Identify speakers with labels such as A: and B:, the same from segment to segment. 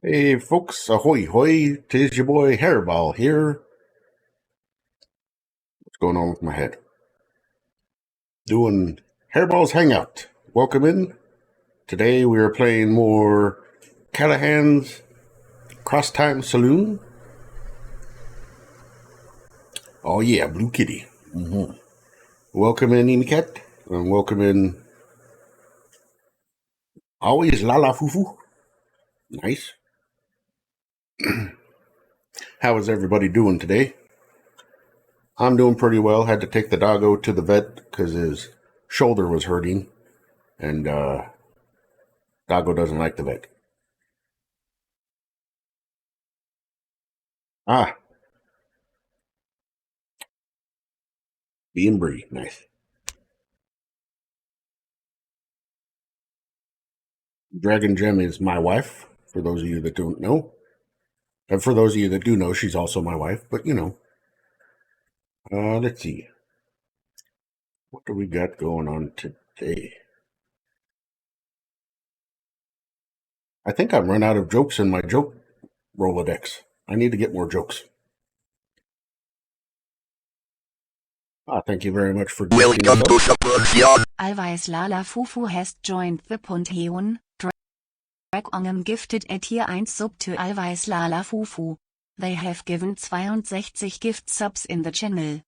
A: Hey folks, ahoy hoy, 'tis your boy HerrBawl here. What's going on with my head? Doing HerrBall's Hangout. Welcome in. Today we are playing more Callahan's Crosstime Saloon. Oh yeah, Blue Kitty. Welcome in, Emicat. And welcome in always Lala Fufu. Nice. How is everybody doing today? I'm doing pretty well. Had to take the doggo to the vet because his shoulder was hurting. And doggo doesn't like the vet. Ah. B and Bree. Nice. Dragon Gem is my wife, for those of you that don't know. And for those of you that do know, she's also my wife, but you know. Let's see. What do we got going on today? I think I've run out of jokes in my joke Rolodex. I need to get more jokes. Thank you very much for
B: welcome to Subversion. Always Lala Fufu has joined the Pantheon. Dragon gifted a tier 1 sub to Always Lala Fufu. They have given 62 gift subs in the channel.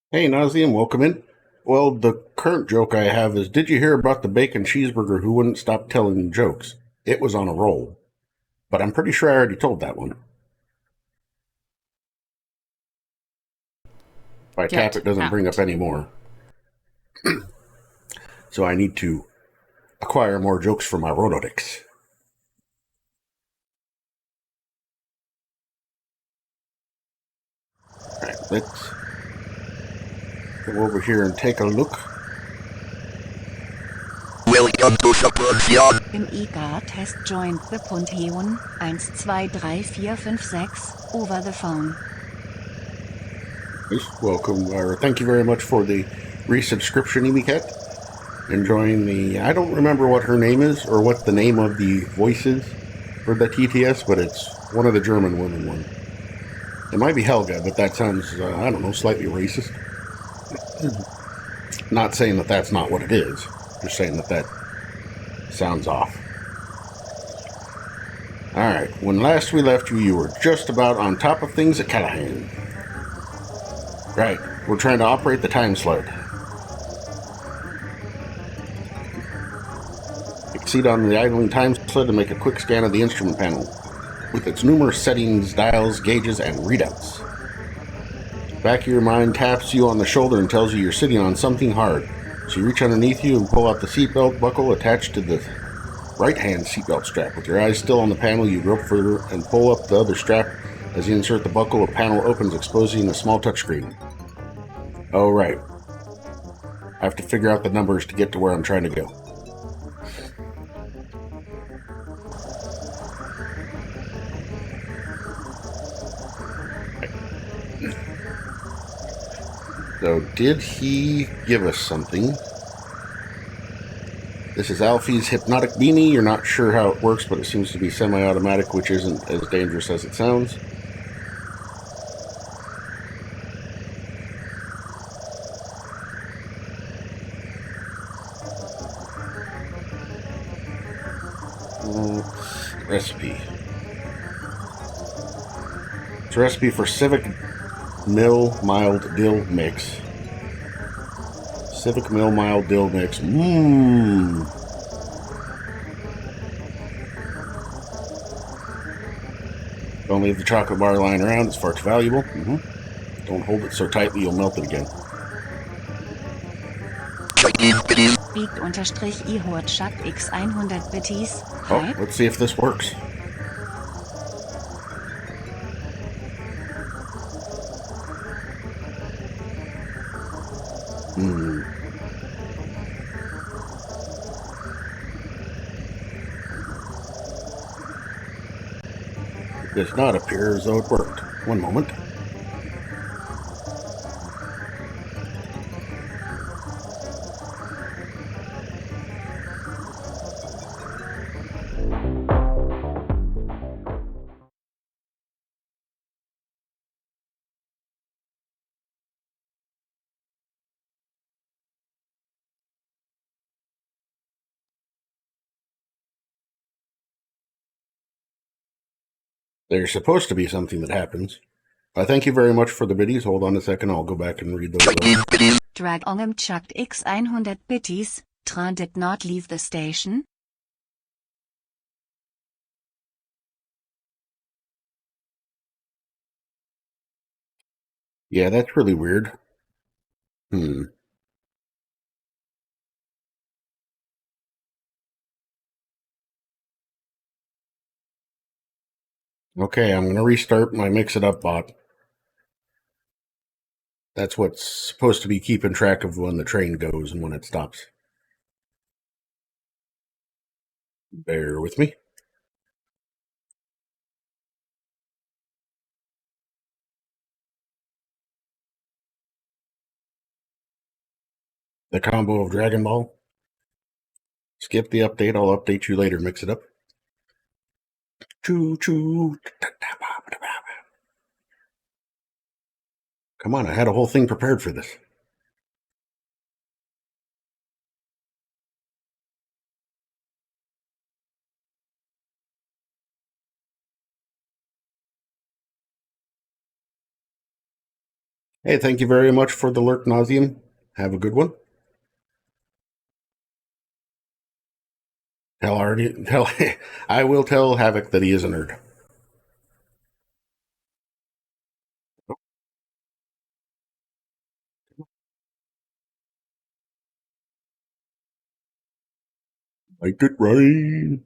A: Hey Nazium, welcome in. Well, the current joke I have is, did you hear about the bacon cheeseburger who wouldn't stop telling jokes? It was on a roll. But I'm pretty sure I already told that one. If I tap, it doesn't bring up any more. So I need to acquire more jokes for my Rolodex. Alright, let's go over here and take a look.
B: Welcome to Subversion. Igard has joined the Pantheon. 1, 2, 3, 4, 5, 6 over the phone.
A: Welcome, or thank you very much for the resubscription, Emicat. Enjoying the, I don't remember what her name is, or what the name of the voice is for the TTS, but it's one of the German women one. It might be Helga, but that sounds, I don't know, slightly racist. Not saying that that's not what it is, just saying that that sounds off. Alright, when last we left you, you were just about on top of things at Callahan. Right, we're trying to operate the time sled. Exceed on the idling time sled to make a quick scan of the instrument panel, with its numerous settings, dials, gauges, and readouts. Back of your mind taps you on the shoulder and tells you you're sitting on something hard. So you reach underneath you and pull out the seatbelt buckle attached to the right-hand seatbelt strap. With your eyes still on the panel, you grope further and pull up the other strap. As you insert the buckle, a panel opens, exposing a small touchscreen. Oh, right. I have to figure out the numbers to get to where I'm trying to go. So, did he give us something? This is Alfie's hypnotic beanie. You're not sure how it works, but it seems to be semi-automatic, which isn't as dangerous as it sounds. Recipe. It's a recipe for Civic Mill Mild Dill Mix. Civic Mill Mild Dill Mix. Don't leave the chocolate bar lying around. It's far too valuable. Don't hold it so tightly you'll melt it again.
B: Beat_ihortschak x 100 bitties.
A: Oh, let's see if this works. It does not appear as though it worked. One moment. There's supposed to be something that happens. Thank you very much for the biddies. Hold on a second, I'll go back and read those.
B: Dragongem chucked X 100 biddies. Train did not leave the station.
A: Yeah, that's really weird. Okay, I'm going to restart my Mix It Up bot. That's what's supposed to be keeping track of when the train goes and when it stops. Bear with me. The combo of Dragon Ball. Skip the update. I'll update you later. Mix it up. Choo choo. Come on, I had a whole thing prepared for this. Hey, thank you very much for the lurk, Nauseum. Have a good one. I will tell Havoc that he is a nerd. Make it rain.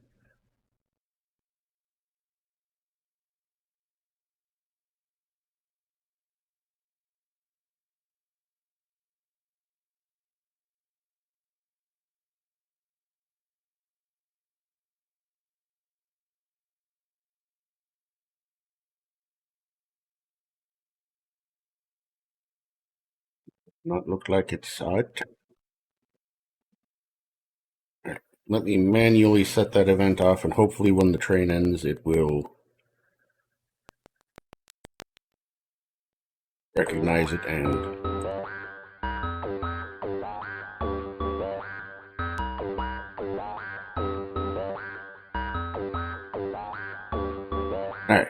A: Not look like it's out. Let me manually set that event off, and hopefully when the train ends, it will recognize it and... Alright.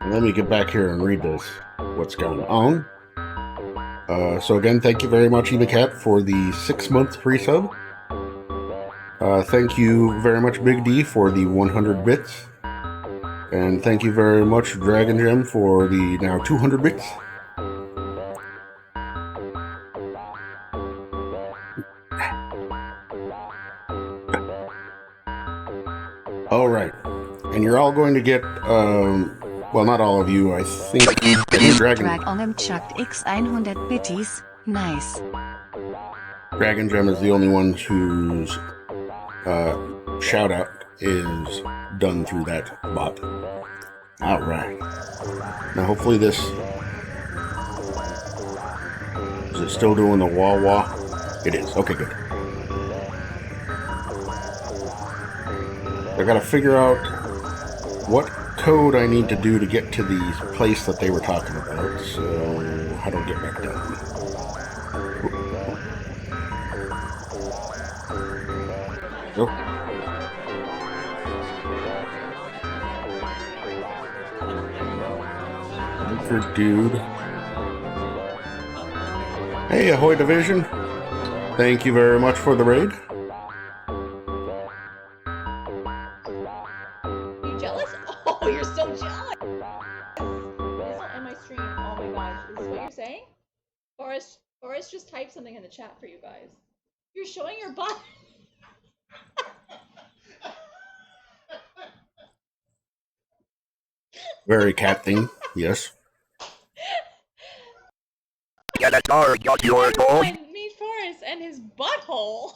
A: Let me get back here and read this. What's going on? So again, thank you very much, EvaCat, for the 6-month free sub. Thank you very much, Big D, for the 100 bits. And thank you very much, Dragon Gem, for the now 200 bits. Alright. And you're all going to get, well, not all of you, I think
B: Dragongem chucked X 100 biddies. Nice.
A: Dragon Gem is the only one whose shout out is done through that bot. Alright. Now hopefully this... Is it still doing the wah wah? It is. Okay, good. I gotta figure out what code I need to do to get to the place that they were talking about, so how do I get back down? Oh. Anchor dude. Hey, Ahoy Division. Thank you very much for the raid.
C: You jealous? Oh, you're so jealous. It's not in my stream. Oh my gosh. Is this what you're saying? Forrest just typed something in the chat for you guys. You're showing your butt.
A: Very cat thing, yes.
C: Meet Forrest and his butthole.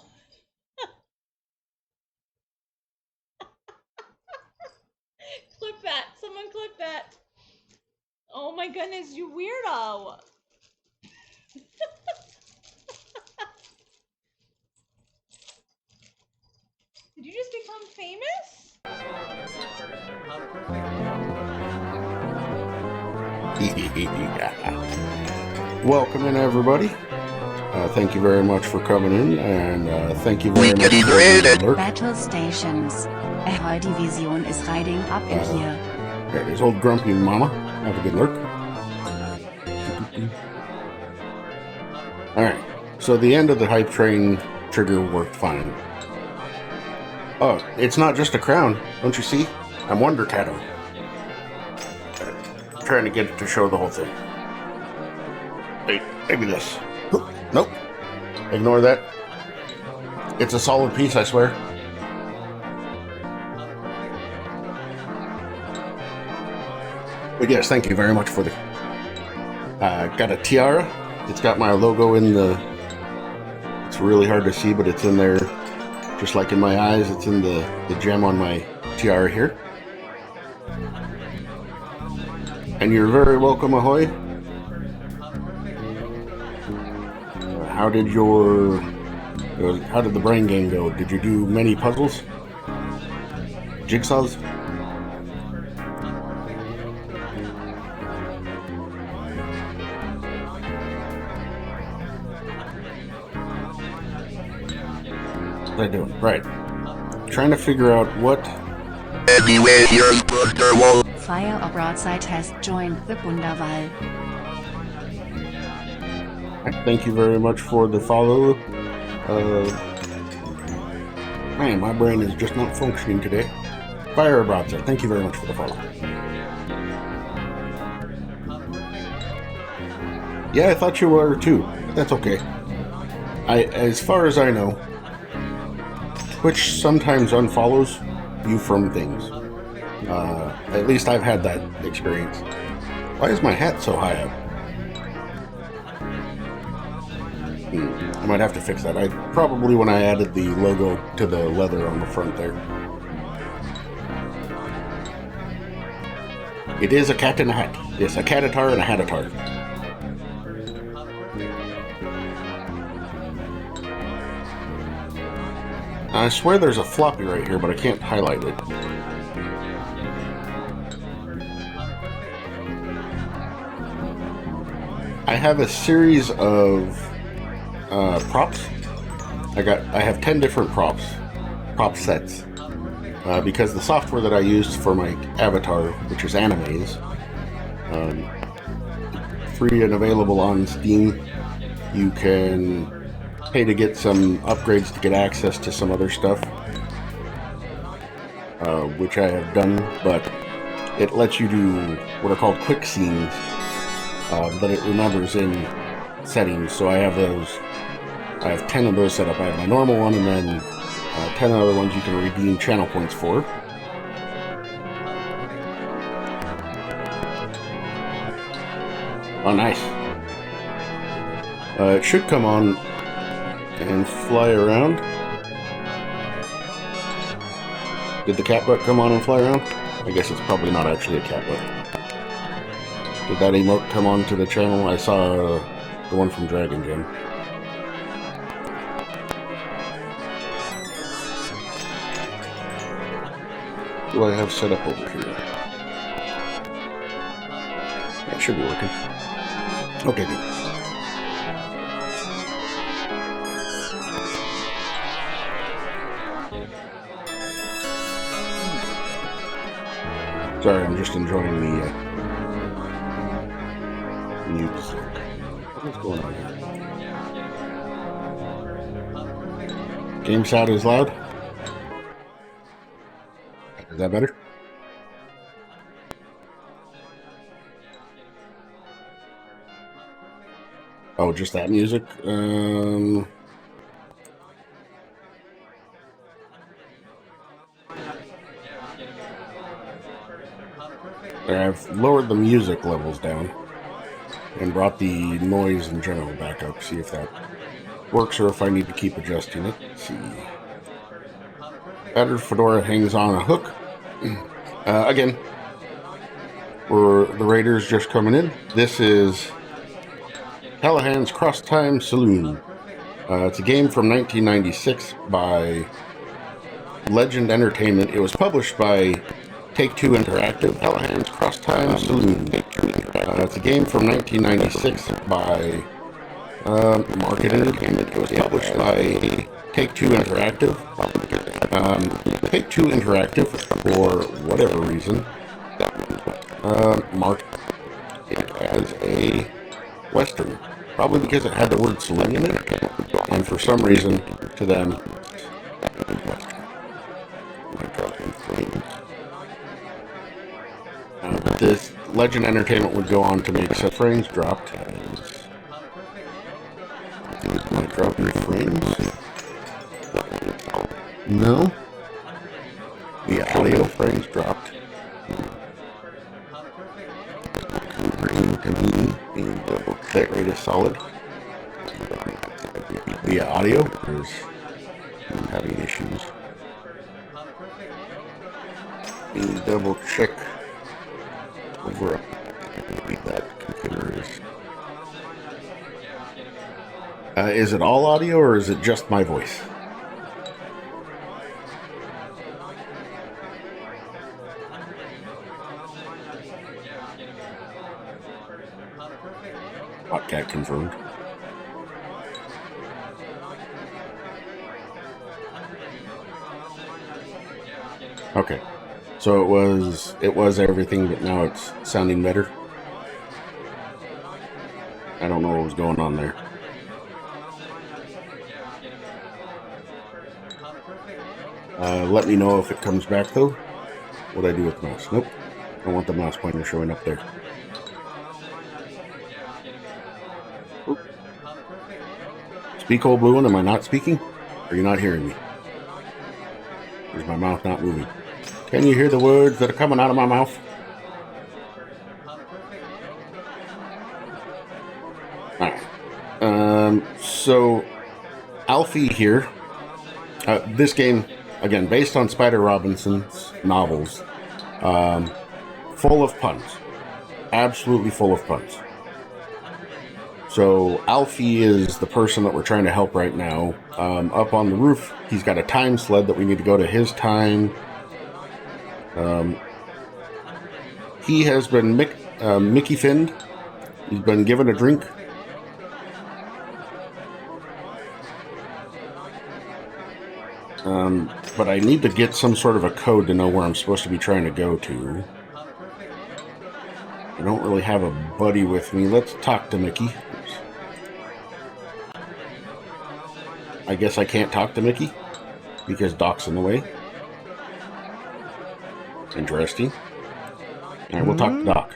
C: Clip that. Someone clip that. Oh my goodness, you weirdo. Did you just become famous?
A: Welcome in, everybody. Thank you very much for coming in, and thank you very much for the alert.
B: Battle stations. Ahoy Division is riding up in here.
A: There's old grumpy mama. Have a good lurk. Alright, so the end of the hype train trigger worked fine. Oh, it's not just a crown. Don't you see? I'm Wonder Catto. Trying to get it to show the whole thing. Wait, maybe this. Nope. Ignore that. It's a solid piece, I swear. But yes, thank you very much for the... got a tiara. It's got my logo in the... It's really hard to see, but it's in there. Just like in my eyes, it's in the gem on my tiara here. And you're very welcome, Ahoy. How did the brain game go? Did you do many puzzles? Jigsaws? What am I doing? Right. Trying to figure out what...
D: Anyway, here's HerrBawl.
B: Fire or Broadside has joined the Wunderwall.
A: Thank you very much for the follow. Man, my brain is just not functioning today. Fire or Broadside, thank you very much for the follow. Yeah, I thought you were too. But that's okay. As far as I know, Twitch sometimes unfollows you from things. At least I've had that experience. Why is my hat so high up? I might have to fix that. Probably when I added the logo to the leather on the front there. It is a cat in a hat. Yes, a catatar and a hatatar. I swear there's a floppy right here, but I can't highlight it. I have a series of props. I have 10 different prop sets. Because the software that I used for my avatar, which is Animes, free and available on Steam. You can pay to get some upgrades to get access to some other stuff, which I have done, but it lets you do what are called quick scenes, that it remembers in settings. So I have those. I have 10 of those set up. I have my normal one, and then 10 other ones you can redeem channel points for. Oh, nice. It should come on and fly around. Did the cat butt come on and fly around? I guess it's probably not actually a cat butt. Did that emote come on to the channel? I saw the one from Dragon Gem. What do I have set up over here? That should be working. Okay, good. Sorry, I'm just enjoying the music. What's going on here? Game sound is loud. Is that better? Oh, just that music? I've lowered the music levels down and brought the noise in general back up. See if that works or if I need to keep adjusting it. Let's see. Battered fedora hangs on a hook. Again, for the Raiders just coming in, this is Callahan's Crosstime Saloon. It's a game from 1996 by Legend Entertainment. It was published by Take-Two Interactive. Callahan's Crosstime Saloon. It's a game from 1996 by Marketed. It was published by Take-Two Interactive. Take-Two Interactive, for whatever reason, marked it as a Western. Probably because it had the word Saloon in it, and for some reason, to them, this Legend Entertainment would go on to make such frames dropped as... Am I dropping frames? No. The audio frames dropped. To me, being the bit rate is solid. The audio is having issues. Let me double check over that computer is. Is it all audio or is it just my voice? Hotcat confirmed. Okay. So it was everything, but now it's sounding better. I don't know what was going on there. Let me know if it comes back though. What I do with the mouse? Nope. I don't want the mouse pointer showing up there. Oop. Speak old blue one, am I not speaking? Are you not hearing me? Is my mouth not moving? Can you hear the words that are coming out of my mouth? Alright. So Alfie here. This game, again, based on Spider Robinson's novels, full of puns. Absolutely full of puns. So Alfie is the person that we're trying to help right now. Up on the roof, he's got a time sled that we need to go to his time. He has been Mickey Finned. He's been given a drink. But I need to get some sort of a code to know where I'm supposed to be trying to go to. I don't really have a buddy with me. Let's talk to Mickey. I guess I can't talk to Mickey because Doc's in the way. Interesting. Alright, we'll talk to Doc.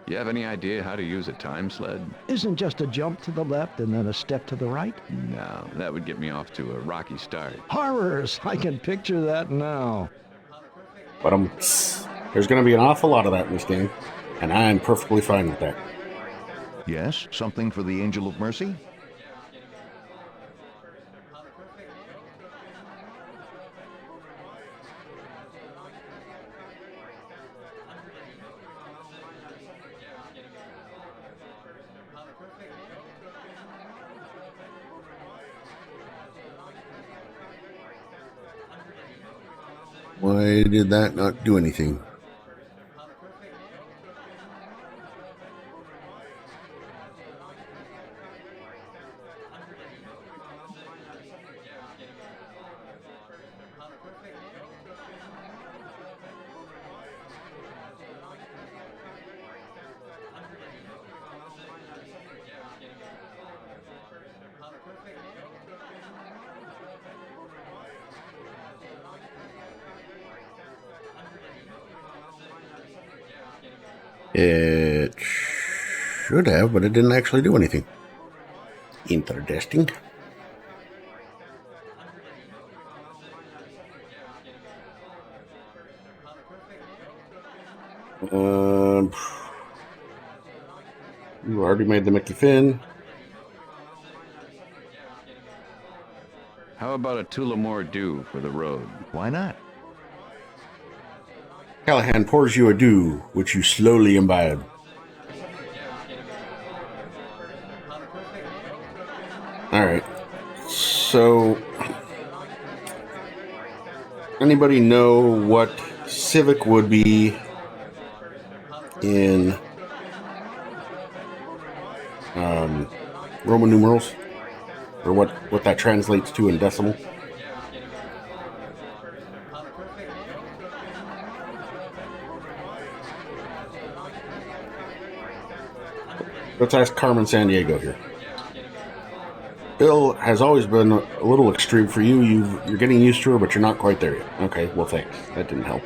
E: You have any idea how to use a time sled?
F: Isn't just a jump to the left and then a step to the right?
E: No, that would get me off to a rocky start.
F: Horrors! I can picture that now.
A: But there's going to be an awful lot of that in this game, and I'm perfectly fine with that.
G: Yes, something for the Angel of Mercy?
A: Why did that not do anything? It should have, but it didn't actually do anything. Interesting. You already made the Mickey Finn.
E: How about a Tullamore Dew for the road?
G: Why not?
A: Callahan pours you a dew, which you slowly imbibe. Alright. So, anybody know what Civic would be in Roman numerals, or what that translates to in decimal. Let's ask Carmen Sandiego here. Bill has always been a little extreme for you. You're getting used to her, but you're not quite there yet. Okay, well, thanks. That didn't help.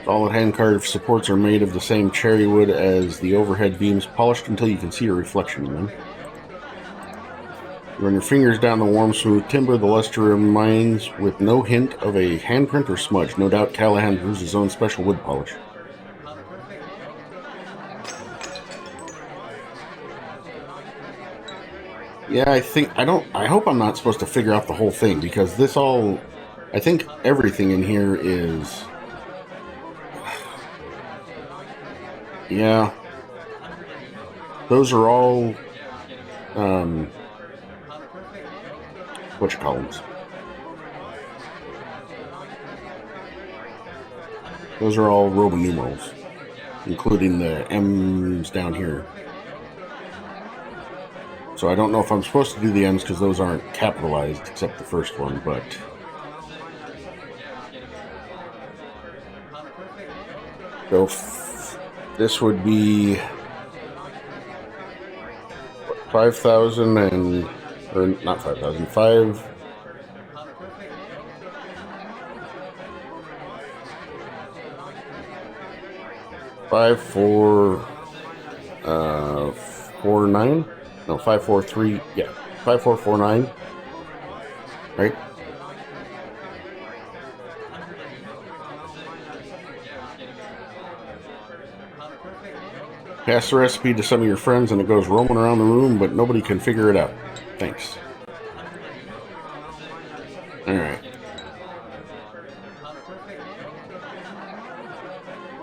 A: Solid hand-carved supports are made of the same cherry wood as the overhead beams, polished until you can see your reflection in them. You run your fingers down the warm, smooth timber. The luster remains with no hint of a handprint or smudge. No doubt Callahan brews his own special wood polish. Yeah, I hope I'm not supposed to figure out the whole thing, because I think everything in here is... Yeah. Those are all, whatchamacallits. Those are all Roman numerals, including the M's down here. So I don't know if I'm supposed to do the M's because those aren't capitalized, except the first one, but... So this would be 5,000 and... or not 5,000, 5... 5449? No, 543, yeah, 5449, right? Pass the recipe to some of your friends and it goes roaming around the room, but nobody can figure it out. Thanks. Alright.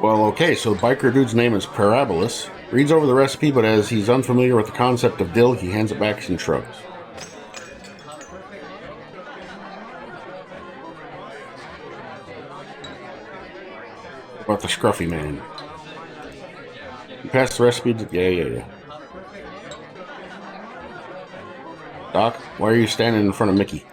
A: Well, okay, so biker dude's name is Parabolus. Reads over the recipe, but as he's unfamiliar with the concept of dill, he hands it back and shrugs. What about the scruffy man? You pass the recipe to... Yeah. Doc, why are you standing in front of Mickey?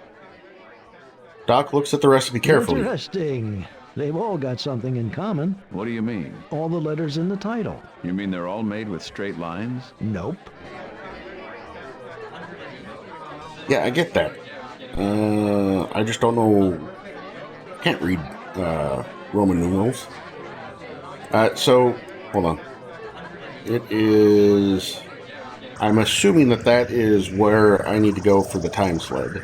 A: Doc looks at the recipe carefully.
F: Interesting. They've all got something in common.
E: What do you mean?
F: All the letters in the title.
E: You mean they're all made with straight lines?
F: Nope.
A: Yeah, I get that. I just don't know... Can't read Roman numerals. So, hold on. It is... I'm assuming that is where I need to go for the time sled.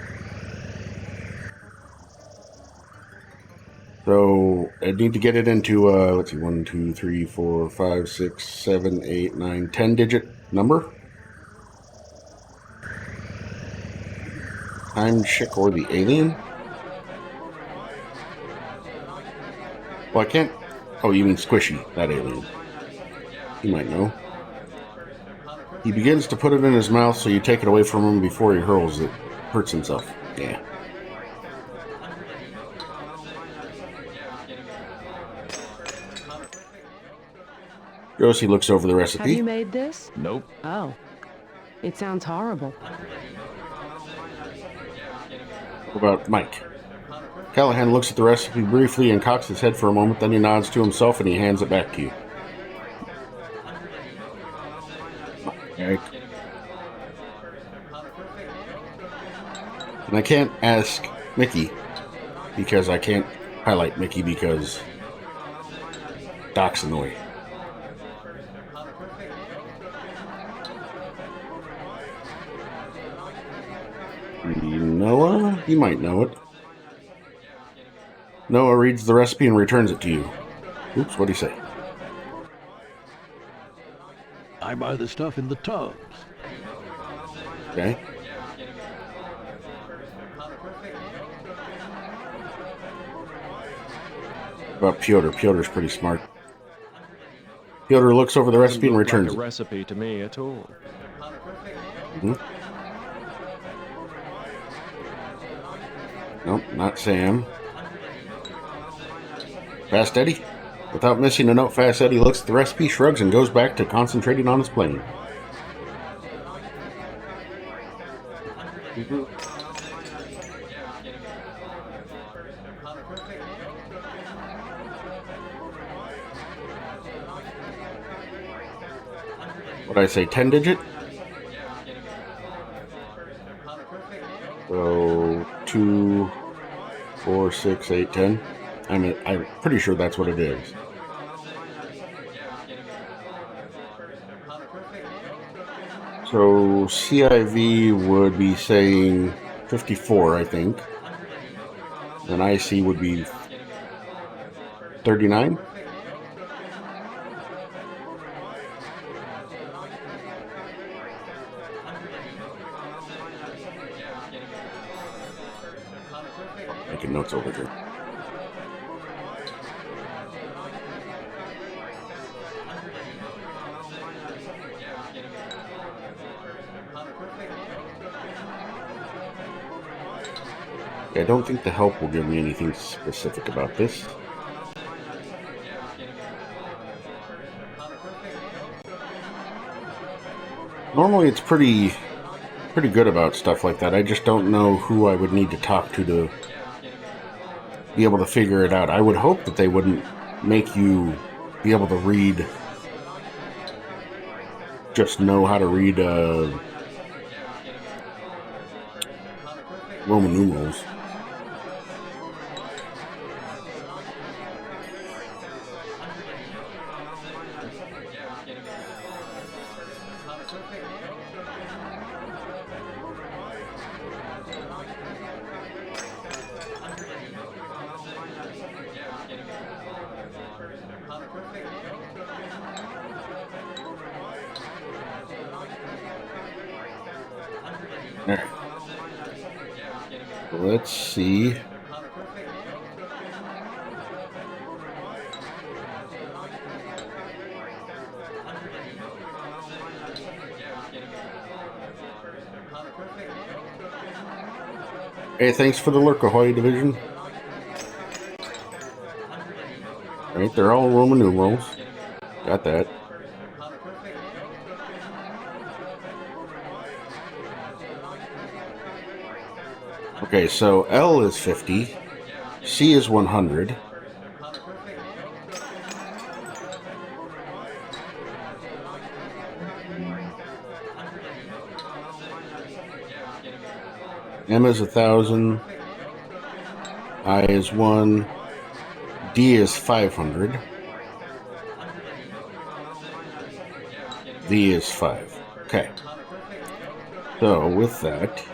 A: So, I need to get it into, let's see, 1, 2, 3, 4, 5, 6, 7, 8, 9, 10-digit number. Time chick or the alien? Well, I can't... Oh, you mean Squishy, that alien. You might know. He begins to put it in his mouth, so you take it away from him before he hurls it. Hurts himself. Yeah. Josie looks over the recipe.
H: Have you made this?
E: Nope.
H: Oh. It sounds horrible.
A: What about Mike? Callahan looks at the recipe briefly and cocks his head for a moment, then he nods to himself and he hands it back to you. Mike. And I can't ask Mickey because I can't highlight Mickey because Doc's in the way. Noah? You might know it. Noah reads the recipe and returns it to you. Oops, what'd he say?
F: I buy the stuff in the tubs.
A: Okay. About Piotr. Piotr's pretty smart. Piotr looks over the recipe and returns
I: like a
A: it.
I: recipe to me at all.
A: Mm-hmm. Nope, not Sam. Fast Eddie? Without missing a note, Fast Eddie looks at the recipe, shrugs, and goes back to concentrating on his plane. What did I say, 10 digit? So 2, 4, 6, 8, 10. I'm pretty sure that's what it is. So CIV would be saying 54, I think. Then IC would be 39. Making notes over here. I don't think the help will give me anything specific about this. Normally it's pretty good about stuff like that. I just don't know who I would need to talk to be able to figure it out. I would hope that they wouldn't make you be able to read, just know how to read Roman numerals. Alright. Let's see. Hey, thanks for the lurk, Ahoy Division. Right, they're all Roman numerals. Got that. Okay, so L is 50, C is 100. M is 1,000, I is 1, D is 500, V is 5. Okay. So with that,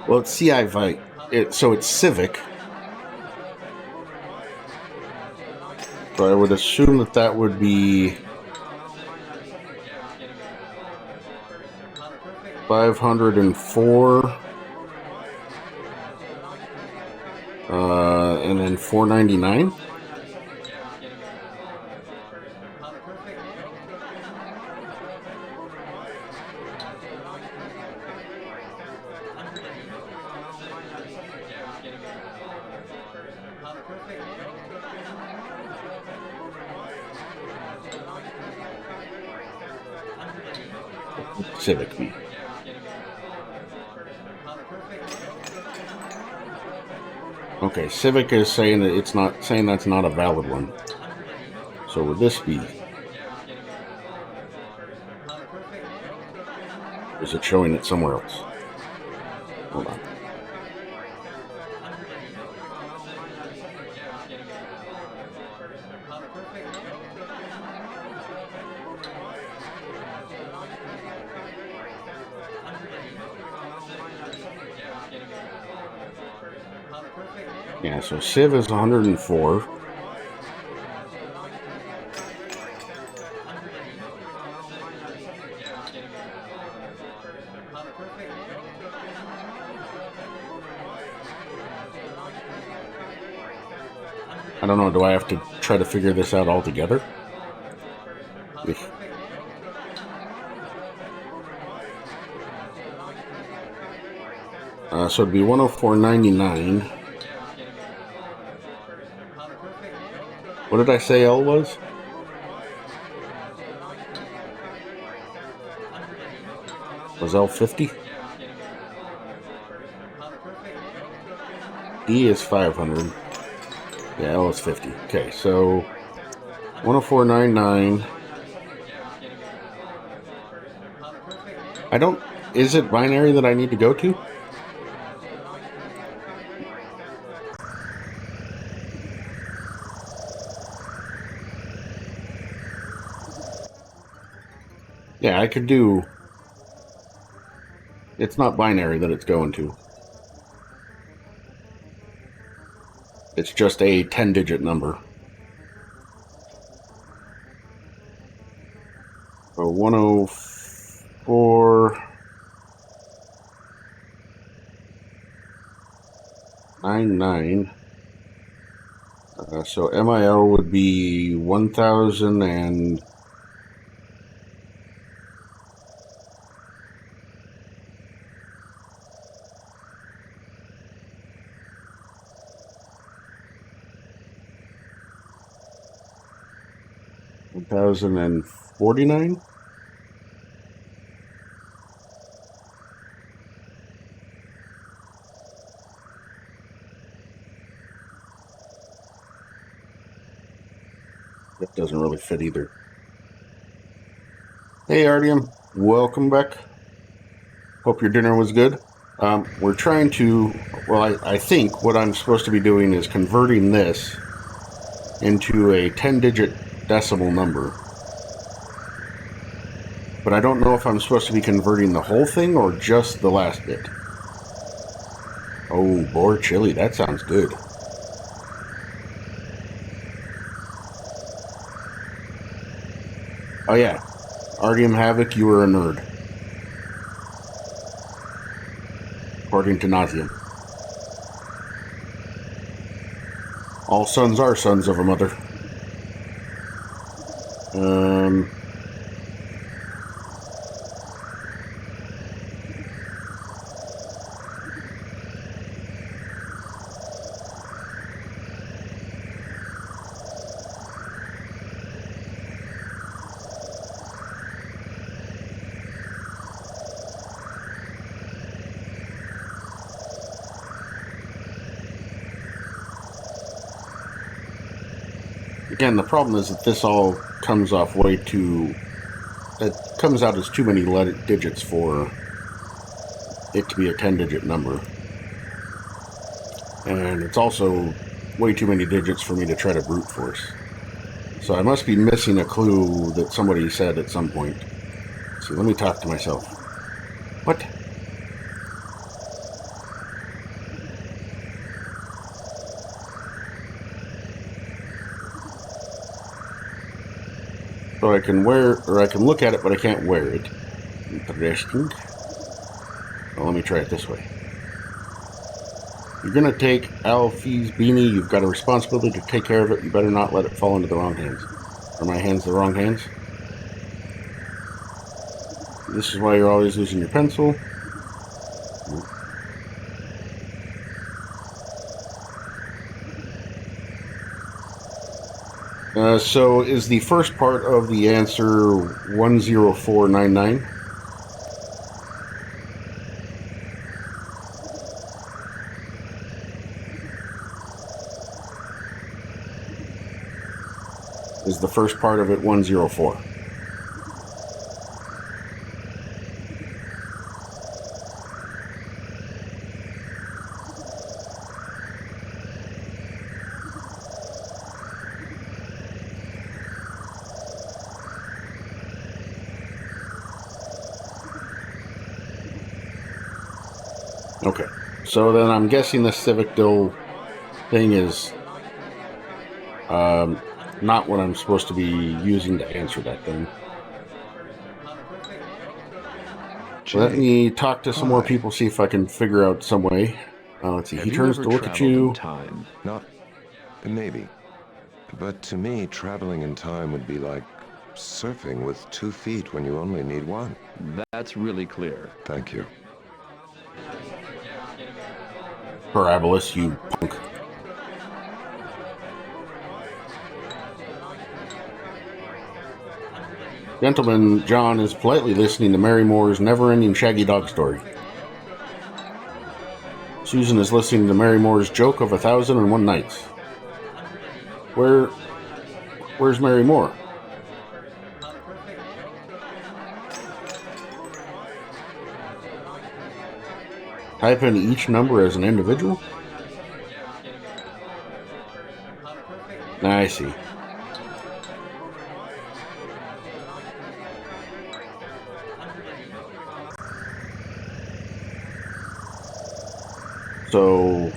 A: well, it's CI so it's civic. So I would assume that that would be 504, and then 499. Civic B. Okay, Civic is saying that it's not saying that's not a valid one. So would this be? Is it showing it somewhere else? Hold on. Yeah, so Civ is 104. I don't know, do I have to try to figure this out all together? So it'd be 104.99. What did I say L was? Was L 50? E is 500. Yeah, L is 50. Okay, so 104.99. I don't. Is it binary that I need to go to? Yeah, I could do. It's not binary that it's going to. It's just a 10-digit number. So 104.99. So MIL would be 1,000 and 1,049. That doesn't really fit either. Hey Artyom, welcome back. Hope your dinner was good. We're trying to, well, I think what I'm supposed to be doing is converting this into a 10-digit decimal number. But I don't know if I'm supposed to be converting the whole thing or just the last bit. Oh, boar chili, that sounds good. Oh yeah, Artyom Havoc, you were a nerd. According to Nauseam. All sons are sons of a mother. Again, the problem is that this all comes off way too... It comes out as too many digits for it to be a 10-digit number. And it's also way too many digits for me to try to brute force. So I must be missing a clue that somebody said at some point. Let's see, let me talk to myself. What? So I can wear, or I can look at it, but I can't wear it. Interesting. Well, let me try it this way. You're gonna take Alfie's beanie, you've got a responsibility to take care of it, you better not let it fall into the wrong hands. Are my hands the wrong hands? This is why you're always losing your pencil. So is the first part of the answer 104.99? Is the first part of it 104? Okay, so then I'm guessing the Civic Dill thing is not what I'm supposed to be using to answer that thing. Let me talk to some more people, see if I can figure out some way. Let's see, he turns to look at you.
E: Time? Not... maybe. But to me, traveling in time would be like surfing with 2 feet when you only need 1.
I: That's really clear.
E: Thank you.
A: Parabolus, you punk. Gentleman John is politely listening to Mary Moore's never-ending Shaggy Dog story. Susan is listening to Mary Moore's joke of 1,001 Nights. Where's Mary Moore? Type in each number as an individual? I see. So,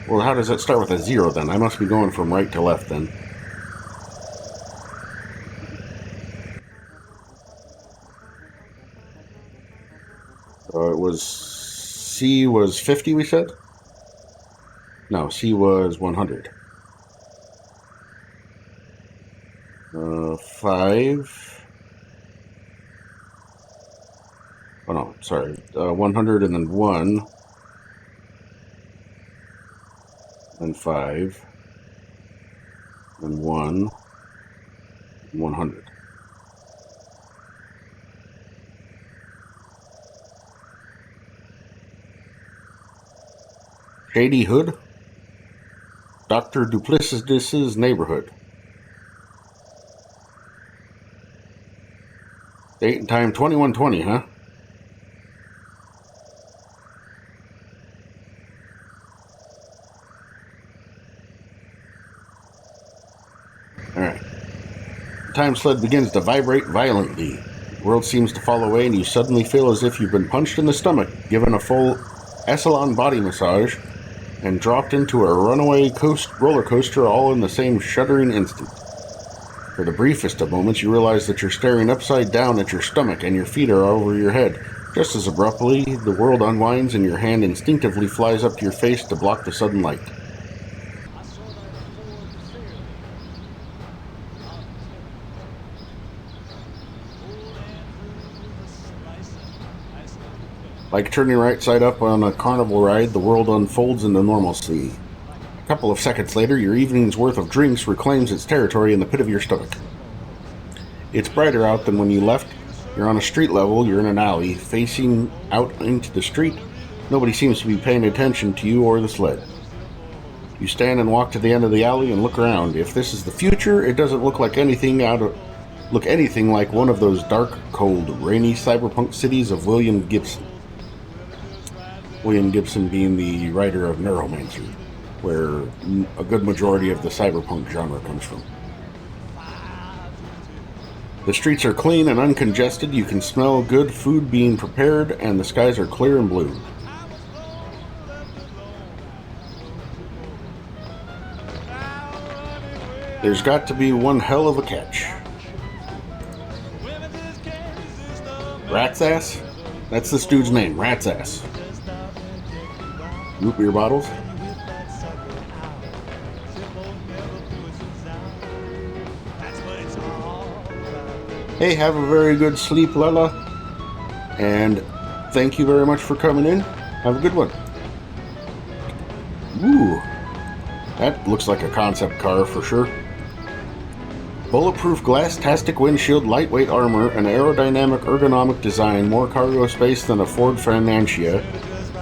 A: well, how does it start with a 0 then? I must be going from right to left then. It was C was 50, we said? No, C was 100. 5. Oh no, sorry. 100 and then 1. And 5. And 1. And 100. Shady Hood? Dr. Duplessis's neighborhood. Date and time 2120, huh? Alright. The time sled begins to vibrate violently. The world seems to fall away and you suddenly feel as if you've been punched in the stomach, given a full Saloon body massage, and dropped into a runaway roller coaster all in the same shuddering instant. For the briefest of moments, you realize that you're staring upside down at your stomach and your feet are over your head. Just as abruptly, the world unwinds and your hand instinctively flies up to your face to block the sudden light. Like turning right side up on a carnival ride, the world unfolds into normalcy. A couple of seconds later, your evening's worth of drinks reclaims its territory in the pit of your stomach. It's brighter out than when you left. You're on a street level, you're in an alley, facing out into the street. Nobody seems to be paying attention to you or the sled. You stand and walk to the end of the alley and look around. If this is the future, it doesn't look like anything like one of those dark, cold, rainy cyberpunk cities of William Gibson. William Gibson being the writer of Neuromancer, where a good majority of the cyberpunk genre comes from. The streets are clean and uncongested, you can smell good food being prepared, and the skies are clear and blue. There's got to be one hell of a catch. Rat's Ass? That's this dude's name, Rat's Ass. Root beer bottles. Hey, have a very good sleep, Lella. And thank you very much for coming in. Have a good one. Ooh, that looks like a concept car for sure. Bulletproof glass-tastic windshield, lightweight armor, an aerodynamic ergonomic design, more cargo space than a Ford Financia.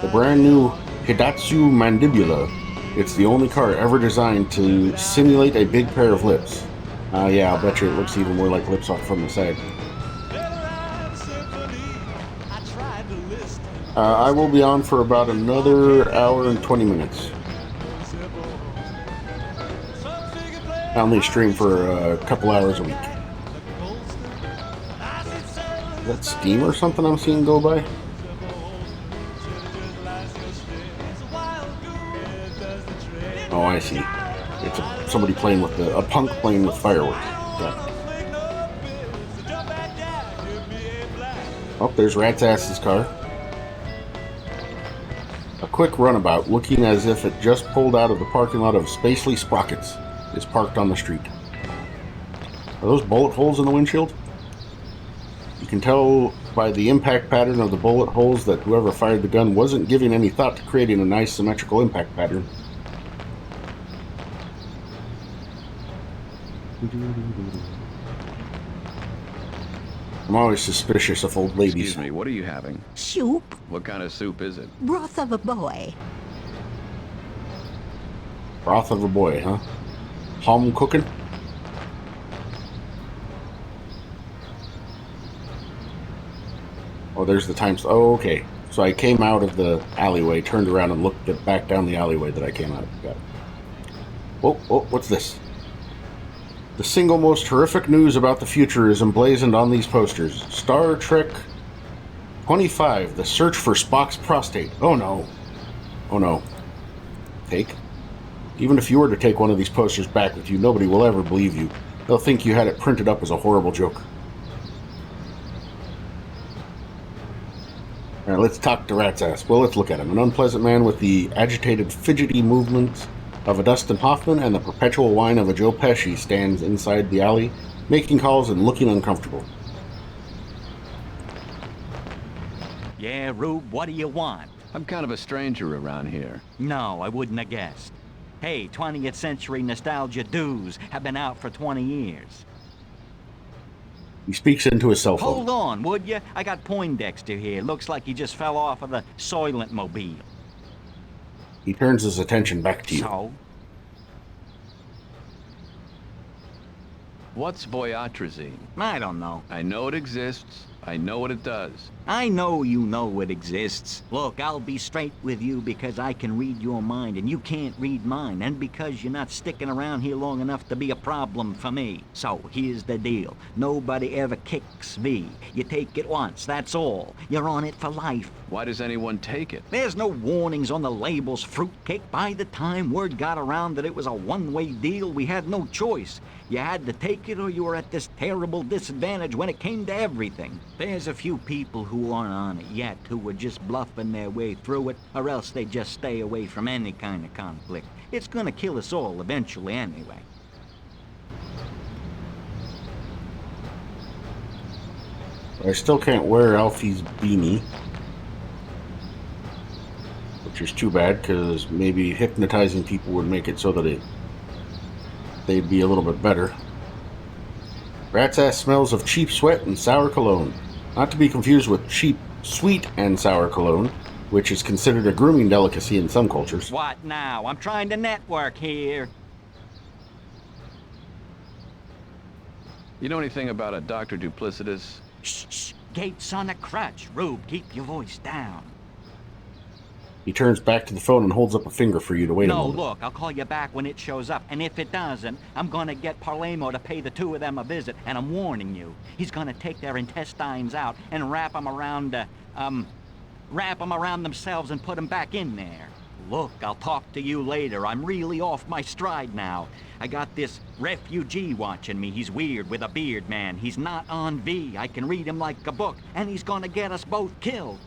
A: The brand new Hidatsu Mandibula. It's the only car ever designed to simulate a big pair of lips. Yeah, I'll bet you it looks even more like lips off from the side. I will be on for about another hour and 20 minutes. I only stream for a couple hours a week. Is that Steam or something I'm seeing go by? Oh, I see. It's somebody playing with a punk playing with fireworks. Yeah. Oh, there's Rat's Ass's car. A quick runabout, looking as if it just pulled out of the parking lot of Spacely Sprockets, is parked on the street. Are those bullet holes in the windshield? You can tell by the impact pattern of the bullet holes that whoever fired the gun wasn't giving any thought to creating a nice symmetrical impact pattern. I'm always suspicious of old ladies.
I: Excuse me, what are you having?
J: Soup,
I: What kind of soup is it?
J: broth of a boy.
A: Broth of a boy, huh? Home cooking? Oh, there's the time. Oh, okay. So I came out of the alleyway, turned around, and looked back down the alleyway that I came out of. Got it. Whoa, what's this? The single most horrific news about the future is emblazoned on these posters. Star Trek 25, The Search for Spock's Prostate. Oh no. Oh no. Take. Even if you were to take one of these posters back with you, nobody will ever believe you. They'll think you had it printed up as a horrible joke. Alright, let's talk to Rat's Ass. Well, let's look at him. An unpleasant man with the agitated, fidgety movements of a Dustin Hoffman and the perpetual whine of a Joe Pesci stands inside the alley, making calls and looking uncomfortable.
K: Yeah, Rube, what do you want?
I: I'm kind of a stranger around here.
K: No, I wouldn't have guessed. Hey, 20th century nostalgia dudes have been out for 20 years.
A: He speaks into his cell phone.
K: Hold on, would you? I got Poindexter here. Looks like he just fell off of the Soylent Mobile.
A: He turns his attention back to you.
K: So?
I: What's voyatrazine?
K: I don't know.
I: I know it exists. I know what it does.
K: I know you know it exists. Look, I'll be straight with you because I can read your mind and you can't read mine, and because you're not sticking around here long enough to be a problem for me. So, here's the deal. Nobody ever kicks V. You take it once, that's all. You're on it for life.
I: Why does anyone take it?
K: There's no warnings on the labels, fruitcake. By the time word got around that it was a one-way deal, we had no choice. You had to take it or you were at this terrible disadvantage when it came to everything. There's a few people who aren't on it yet, who were just bluffing their way through it, or else they just stay away from any kind of conflict. It's gonna kill us all eventually anyway.
A: I still can't wear Alfie's beanie, which is too bad, because maybe hypnotizing people would make it so that they'd be a little bit better. Rat's Ass smells of cheap sweat and sour cologne. Not to be confused with cheap, sweet, and sour cologne, which is considered a grooming delicacy in some cultures.
K: What now? I'm trying to network here.
I: You know anything about a Dr. Duplicitous?
K: Shh, shh. Gates on a crutch. Rube, keep your voice down.
A: He turns back to the phone and holds up a finger for you to wait a
K: No,
A: moment.
K: look, I'll call you back when it shows up, and if it doesn't, I'm gonna get Parlemo to pay the two of them a visit, and I'm warning you. He's gonna take their intestines out and wrap them around themselves and put them back in there. Look, I'll talk to you later. I'm really off my stride now. I got this refugee watching me. He's weird with a beard, man. He's not on V. I can read him like a book, and he's gonna get us both killed.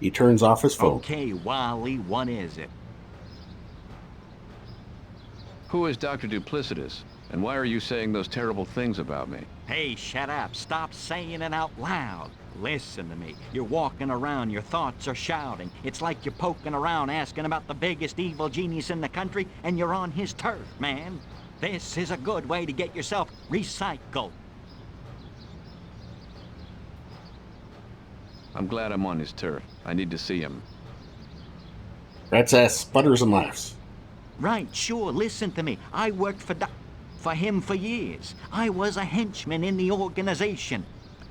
A: He turns off his phone.
K: Okay, Wally, what is it?
I: Who is Dr. Duplicitous? And why are you saying those terrible things about me?
K: Hey, shut up. Stop saying it out loud. Listen to me. You're walking around, your thoughts are shouting. It's like you're poking around asking about the biggest evil genius in the country, and you're on his turf, man. This is a good way to get yourself recycled.
I: I'm glad I'm on his turf. I need to see him.
A: Rat's Ass sputters and laughs.
K: Right, sure. Listen to me. I worked for him for years. I was a henchman in the organization.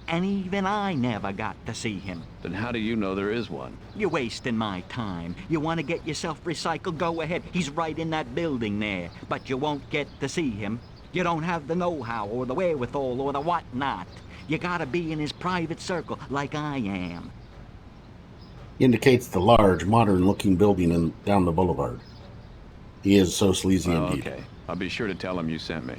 K: And even I never got to see him.
I: Then how do you know there is one?
K: You're wasting my time. You want to get yourself recycled? Go ahead. He's right in that building there. But you won't get to see him. You don't have the know-how or the wherewithal or the whatnot. You gotta be in his private circle, like I am.
A: He indicates the large, modern-looking building down the boulevard. He is so sleazy indeed.
I: Okay. I'll be sure to tell him you sent me.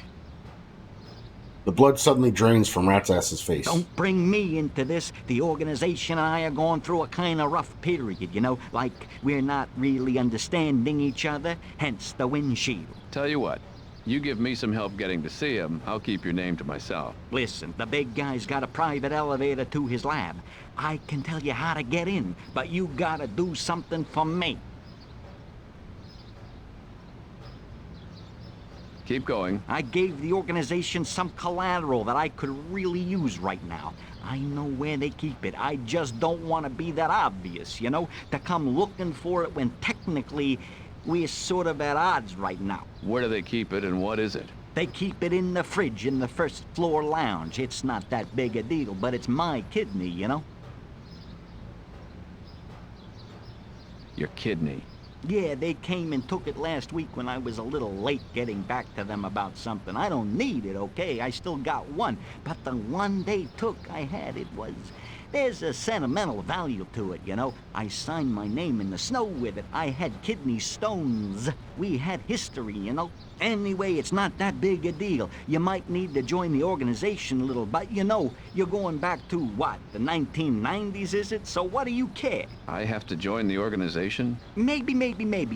A: The blood suddenly drains from Rat's Ass's face.
K: Don't bring me into this. The organization and I are going through a kind of rough period, you know? Like, we're not really understanding each other, hence the windshield.
I: Tell you what, You give me some help getting to see him, I'll keep your name to myself.
K: Listen, the big guy's got a private elevator to his lab. I can tell you how to get in, but you gotta do something for me.
I: Keep going.
K: I gave the organization some collateral that I could really use right now. I know where they keep it. I just don't want to be that obvious, you know? To come looking for it when technically we're sort of at odds right now.
I: Where do they keep it and what is it?
K: They keep it in the fridge in the first floor lounge. It's not that big a deal, but it's my kidney, you know?
I: Your kidney.
K: Yeah, they came and took it last week when I was a little late getting back to them about something. I don't need it, okay? I still got one. But the one they took, I had it was... There's a sentimental value to it, you know? I signed my name in the snow with it. I had kidney stones. We had history, you know? Anyway, it's not that big a deal. You might need to join the organization a little, but you know, you're going back to, what, the 1990s, is it? So what do you care?
I: I have to join the organization?
K: Maybe.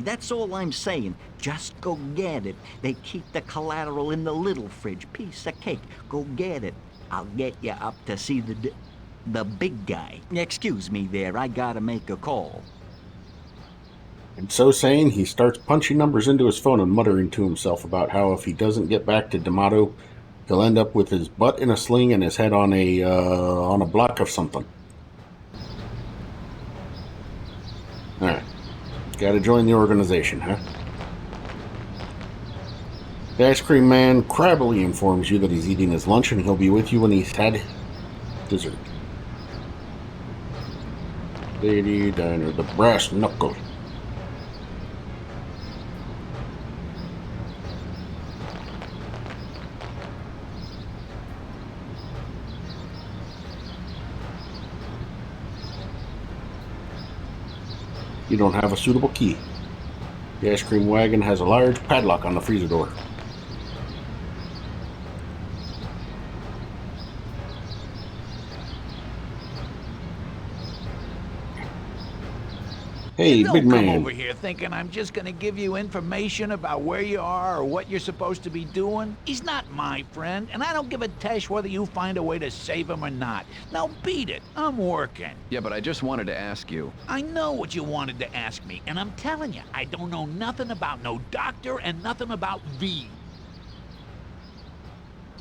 K: That's all I'm saying. Just go get it. They keep the collateral in the little fridge. Piece of cake. Go get it. I'll get you up to see the big guy. Excuse me there, I gotta make a call.
A: And so saying, he starts punching numbers into his phone and muttering to himself about how if he doesn't get back to D'Amato, he'll end up with his butt in a sling and his head on a block of something. Alright. Gotta join the organization, huh? The ice cream man crabbily informs you that he's eating his lunch and he'll be with you when he's had dessert. Lady Diner, the brass knuckle. You don't have a suitable key. The ice cream wagon has a large padlock on the freezer door. Hey,
J: Don't
A: big
J: come
A: man.
J: over here thinking I'm just gonna give you information about where you are or what you're supposed to be doing. He's not my friend, and I don't give a tesh whether you find a way to save him or not. Now beat it. I'm working.
I: Yeah, but I just wanted to ask you.
J: I know what you wanted to ask me, and I'm telling you, I don't know nothing about no doctor and nothing about V.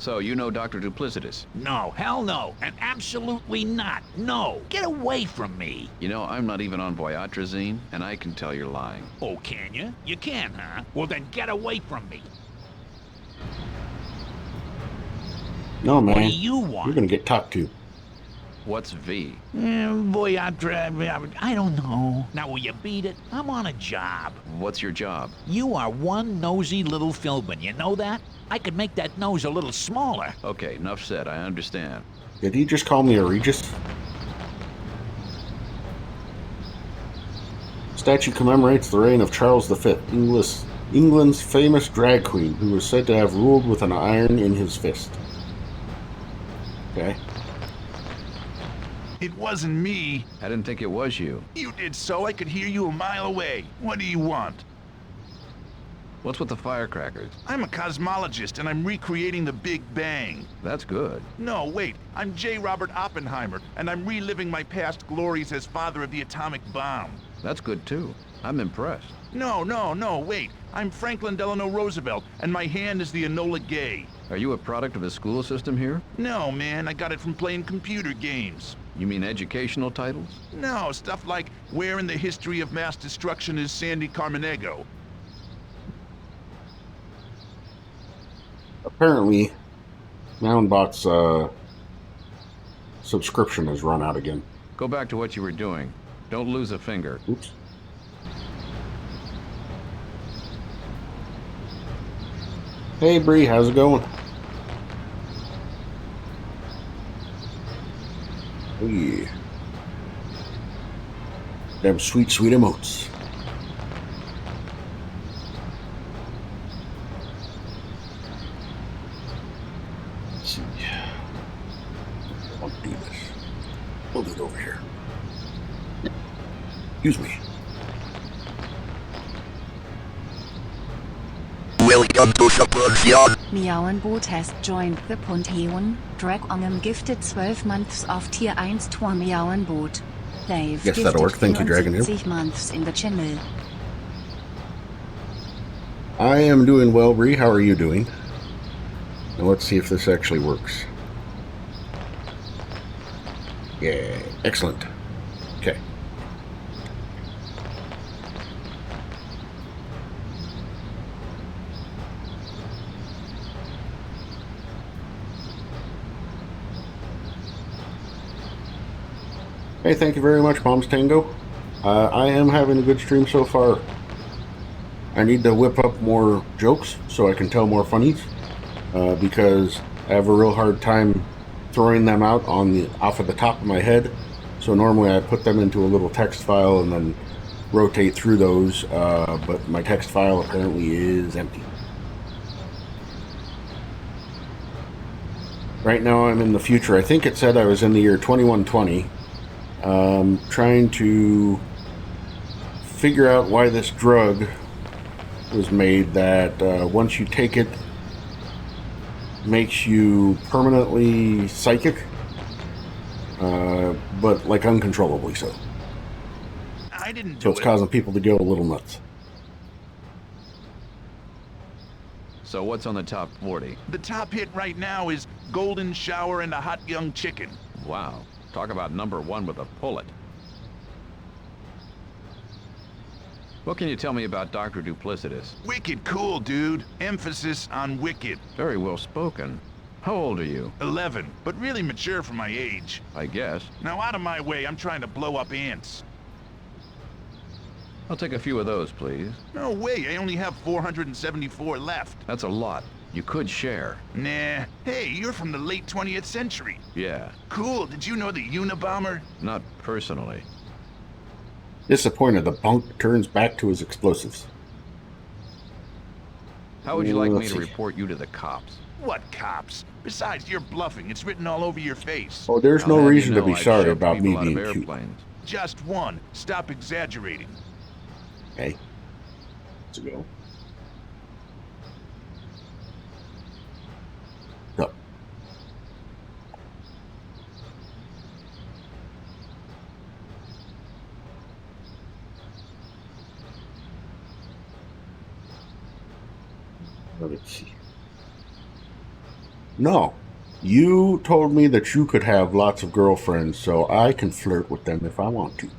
I: So, you know Dr. Duplicitous?
J: No, hell no, and absolutely not. No, get away from me.
I: You know, I'm not even on Voyatrazine, and I can tell you're lying.
J: Oh, can you? You can, huh? Well, then get away from me.
A: No, man.
J: What do you want?
A: You're gonna get talked to.
I: What's V?
J: I don't know. Now, will you beat it? I'm on a job.
I: What's your job?
J: You are one nosy little Philbin, you know that? I could make that nose a little smaller.
I: Okay, enough said, I understand.
A: Did he just call me a Regis? Statue commemorates the reign of Charles V, England's famous drag queen, who was said to have ruled with an iron in his fist. Okay.
L: It wasn't me.
I: I didn't think it was you.
L: You did so I could hear you a mile away. What do you want?
I: What's with the firecrackers?
L: I'm a cosmologist and I'm recreating the Big Bang.
I: That's good.
L: No, wait. I'm J. Robert Oppenheimer and I'm reliving my past glories as father of the atomic bomb.
I: That's good too. I'm impressed.
L: No, wait. I'm Franklin Delano Roosevelt and my hand is the Enola Gay.
I: Are you a product of the school system here?
L: No, man. I got it from playing computer games.
I: You mean educational titles?
L: No, stuff like Where in the History of Mass Destruction is Sandy Carmanego?
A: Apparently, Moundbot's subscription has run out again.
I: Go back to what you were doing. Don't lose a finger.
A: Oops. Hey, Bree, how's it going? Oh, yeah. Them sweet, sweet emotes. Let's see. I'll do this. We'll do it over here. Excuse me.
D: Will Welcome to Subversion.
B: Meowenboot has joined the Pantheon. Drag on him gifted 12 months of tier 1 tour Meowenboot. They've
A: Yes, that'll work. Thank you, Dragon.
B: 60 months in the channel.
A: I am doing well, Bree. How are you doing? Now let's see if this actually works. Yeah, excellent. Okay. Hey, thank you very much, Mom's Tango. I am having a good stream so far. I need to whip up more jokes so I can tell more funnies, because I have a real hard time throwing them out off of the top of my head. So normally I put them into a little text file and then rotate through those, but my text file apparently is empty. Right now I'm in the future. I think it said I was in the year 2120, trying to figure out why this drug was made that once you take it makes you permanently psychic, but like uncontrollably so.
L: I didn't do
A: So it's causing people to go a little nuts.
I: So what's on the top 40?
L: The top hit right now is Golden Shower and a Hot Young Chicken.
I: Wow. Talk about #1 with a pullet. What can you tell me about Dr. Duplicitous?
L: Wicked cool, dude. Emphasis on wicked.
I: Very well spoken. How old are you?
L: 11, but really mature for my age.
I: I guess.
L: Now out of my way, I'm trying to blow up ants.
I: I'll take a few of those, please.
L: No way, I only have 474 left.
I: That's a lot. You could share.
L: Nah. Hey, you're from the late 20th century.
I: Yeah.
L: Cool, did you know the Unabomber?
I: Not personally.
A: Disappointed, the punk turns back to his explosives.
I: How would you like me
A: Let's
I: to
A: see.
I: report you to the cops?
L: What cops? Besides, you're bluffing. It's written all over your face.
A: Oh, there's
I: I'll
A: no
I: have you
A: reason to
I: know
A: be
I: I'd
A: sorry
I: shoved
A: about me
I: people out of
A: being cute.
I: airplanes.
L: Just one. Stop exaggerating.
A: Okay. Let's go. Go. Let's see. No. You told me that you could have lots of girlfriends, so I can flirt with them if I want to.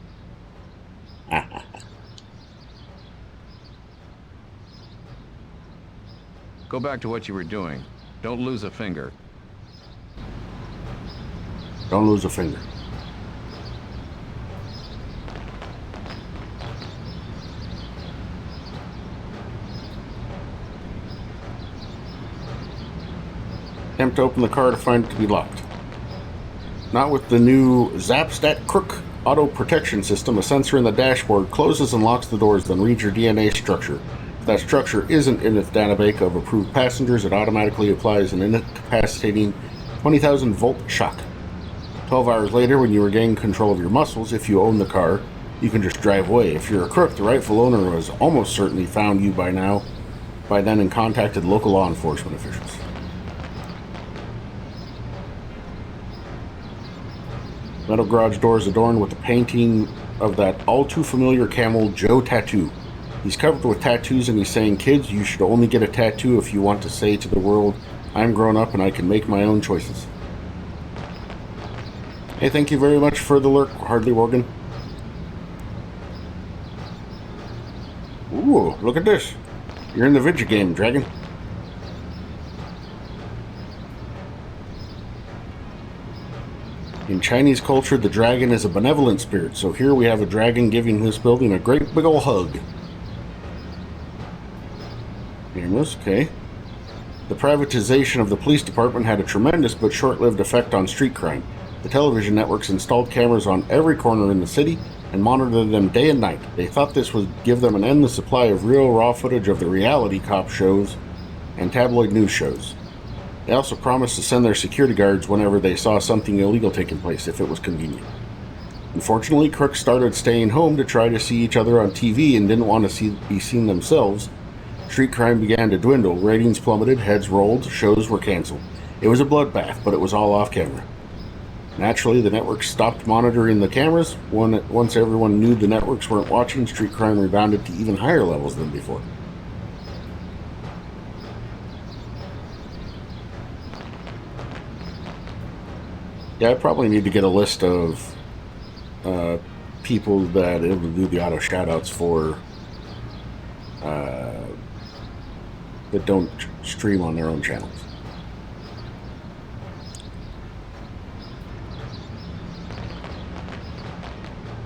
I: Go back to what you were doing. Don't lose a finger.
A: Don't lose a finger. Attempt to open the car to find it to be locked. Not with the new Zapstat Crook auto protection system. A sensor in the dashboard closes and locks the doors, then reads your DNA structure. If that structure isn't in its database of approved passengers, it automatically applies an incapacitating 20,000 volt shock. 12 hours later, when you regain control of your muscles, if you own the car, you can just drive away. If you're a crook, the rightful owner has almost certainly found you by then and contacted local law enforcement officials. Metal garage doors adorned with a painting of that all-too-familiar camel Joe tattoo. He's covered with tattoos and he's saying, "Kids, you should only get a tattoo if you want to say to the world, I'm grown up and I can make my own choices." Hey, thank you very much for the lurk, Hardly Morgan. Ooh, look at this. You're in the video game, Dragon. In Chinese culture, the dragon is a benevolent spirit, so here we have a dragon giving this building a great big ol' hug. Nameless, okay. The privatization of the police department had a tremendous but short-lived effect on street crime. The television networks installed cameras on every corner in the city and monitored them day and night. They thought this would give them an endless supply of real raw footage of the reality cop shows and tabloid news shows. They also promised to send their security guards whenever they saw something illegal taking place, if it was convenient. Unfortunately, crooks started staying home to try to see each other on TV and didn't want to be seen themselves, Street crime began to dwindle, ratings plummeted, heads rolled, shows were canceled. It was a bloodbath, but it was all off camera. Naturally, the networks stopped monitoring the cameras. Once everyone knew the networks weren't watching, street crime rebounded to even higher levels than before. Yeah, I probably need to get a list of people that able to do the auto shoutouts for that don't stream on their own channels.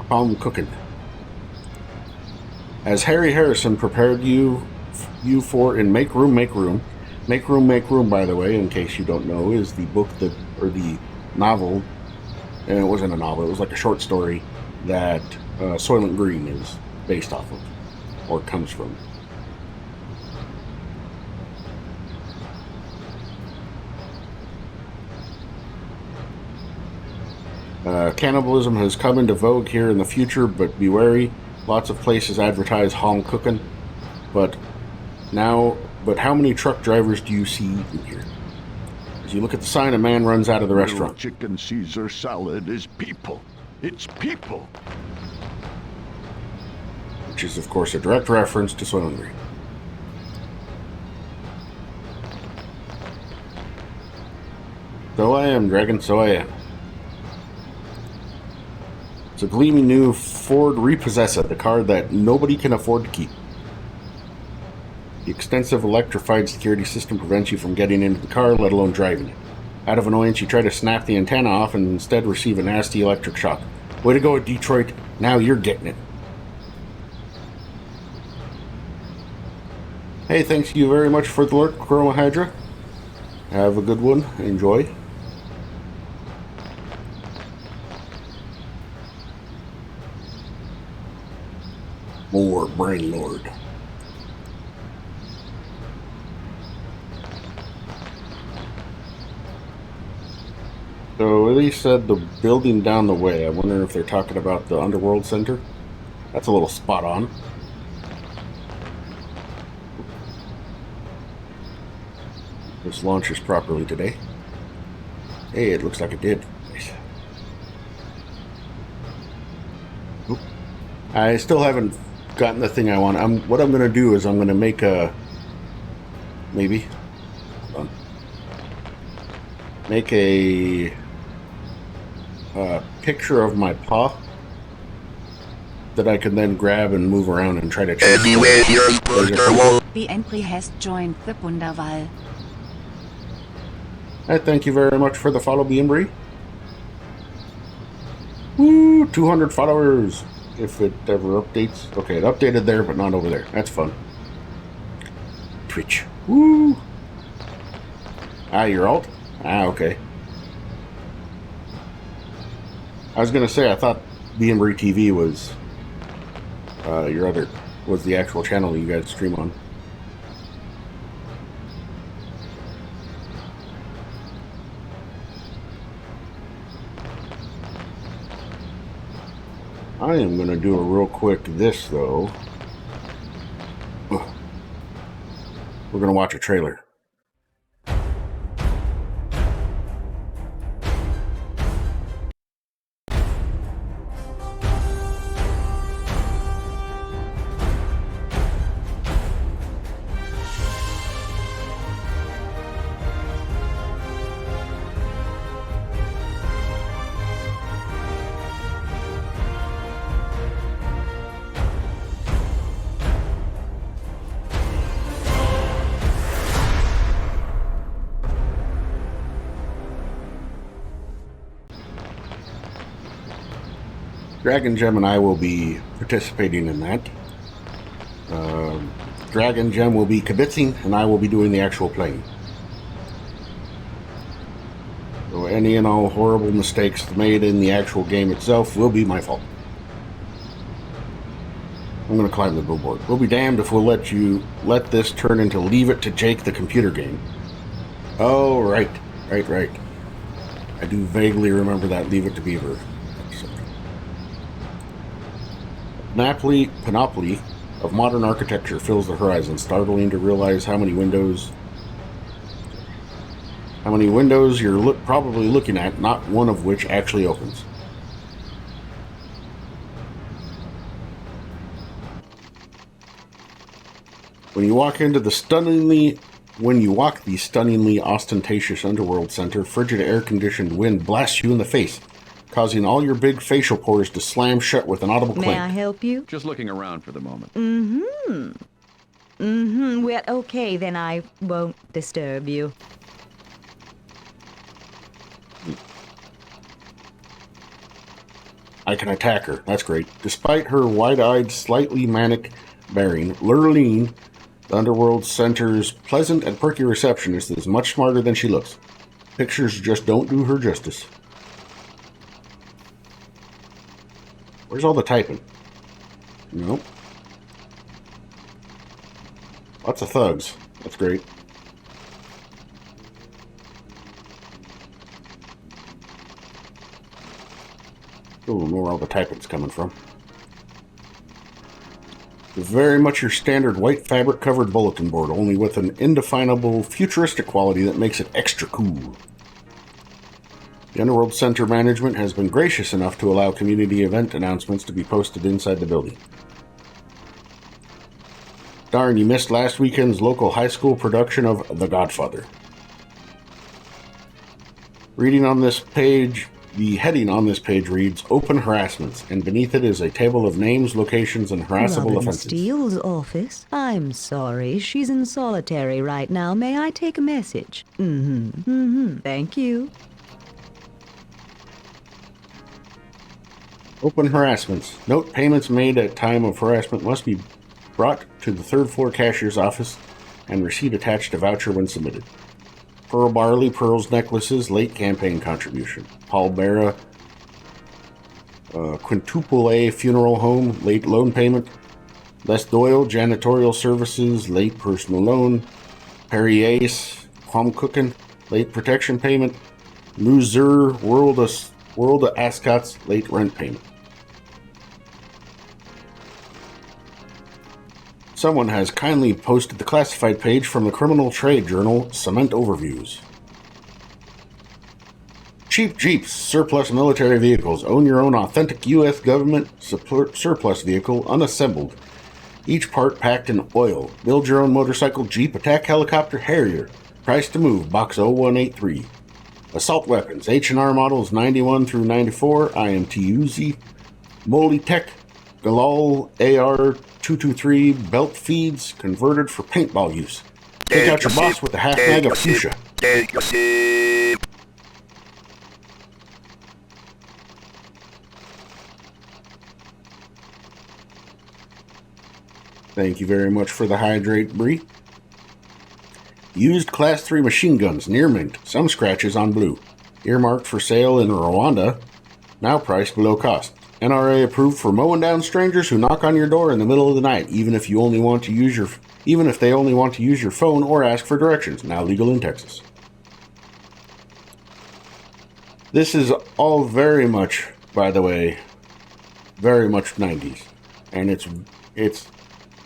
A: Home cooking. As Harry Harrison prepared you for in Make Room, Make Room. Make Room, Make Room, by the way, in case you don't know, is the book that, or the novel, and it wasn't a novel, it was like a short story that Soylent Green is based off of, or comes from. Cannibalism has come into vogue here in the future, but be wary. Lots of places advertise home cooking, but how many truck drivers do you see eating here? As you look at the sign, a man runs out of the restaurant.
G: Chicken Caesar salad is people. It's people.
A: Which is, of course, a direct reference to Soylent Green. So I am, Dragon, so I am. It's a gleaming new Ford Repossessa, the car that nobody can afford to keep. The extensive electrified security system prevents you from getting into the car, let alone driving it. Out of annoyance, you try to snap the antenna off and instead receive a nasty electric shock. Way to go, Detroit. Now you're getting it. Hey, thanks you very much for the alert, Chroma Hydra. Have a good one. Enjoy. More Brain Lord. So Ellie said the building down the way. I wonder if they're talking about the Underworld Center. That's a little spot on. This launches properly today. Hey, it looks like it did. Nice. Oop. I still haven't gotten the thing I want. What I'm going to do is I'm going to make a... Maybe. Hold on. Make a picture of my paw that I can then grab and move around and try to change.
B: The entry has joined the Wunderwall.
A: I thank you very much for the follow, Beambry. Woo! 200 followers. If it ever updates. Okay, it updated there, but not over there. That's fun. Twitch. Woo! Ah, your alt? Ah, okay. I was gonna say, I thought Beambry TV was was the actual channel you guys stream on. I am going to do a real quick this, though. We're going to watch a trailer. Dragon Gem and I will be participating in that. Dragon Gem will be kibitzing, and I will be doing the actual playing. So any and all horrible mistakes made in the actual game itself will be my fault. I'm going to climb the billboard. We'll be damned if we'll let this turn into Leave It to Jake the computer game. Oh, right. I do vaguely remember that Leave It to Beaver. Panoply of modern architecture fills the horizon, startling to realize how many windows you're probably looking at, not one of which actually opens. When you walk the stunningly ostentatious Underworld Center, frigid air-conditioned wind blasts you in the face, causing all your big facial pores to slam shut with an audible clank.
H: May I help you?
I: Just looking around for the moment.
H: Well, okay, then I won't disturb you.
A: I can attack her. That's great. Despite her wide-eyed, slightly manic bearing, Lurleen, the Underworld Center's pleasant and perky receptionist, is much smarter than she looks. Pictures just don't do her justice. Where's all the typing? Nope. Lots of thugs. That's great. Ooh, know where all the typing's coming from. Very much your standard white fabric-covered bulletin board, only with an indefinable, futuristic quality that makes it extra cool. The Underworld Center management has been gracious enough to allow community event announcements to be posted inside the building. Darn, you missed last weekend's local high school production of The Godfather. Reading on this page, the heading on this page reads, Open Harassments, and beneath it is a table of names, locations, and harassable
H: Robin
A: offenses.
H: Steele's office? I'm sorry, she's in solitary right now. May I take a message? Thank you.
A: Open harassments. Note payments made at time of harassment must be brought to the third floor cashier's office and receipt attached to voucher when submitted. Pearl Barley, Pearls Necklaces, late campaign contribution. Paul Barra, Quintuple A Funeral Home, late loan payment. Les Doyle, Janitorial Services, late personal loan. Perry Ace, Quam Cookin, late protection payment. Loser, World of Ascot's, late rent payment. Someone has kindly posted the classified page from the criminal trade journal, Cement Overviews. Cheap Jeeps, surplus military vehicles. Own your own authentic U.S. government surplus vehicle, unassembled. Each part packed in oil. Build your own motorcycle, Jeep, attack helicopter, Harrier. Price to move, box 0183. Assault weapons, H&R models 91 through 94, IMT Uzi. Molly Tech, Galal AR-223 belt feeds converted for paintball use. Take out your boss with a half mag of fuchsia. Thank you very much for the hydrate, Bree. Used Class 3 machine guns, near mint, some scratches on blue. Earmarked for sale in Rwanda, now priced below cost. NRA approved for mowing down strangers who knock on your door in the middle of the night, even if they only want to use your phone or ask for directions. Now legal in Texas. This is all very much, by the way, very much 90s, and it's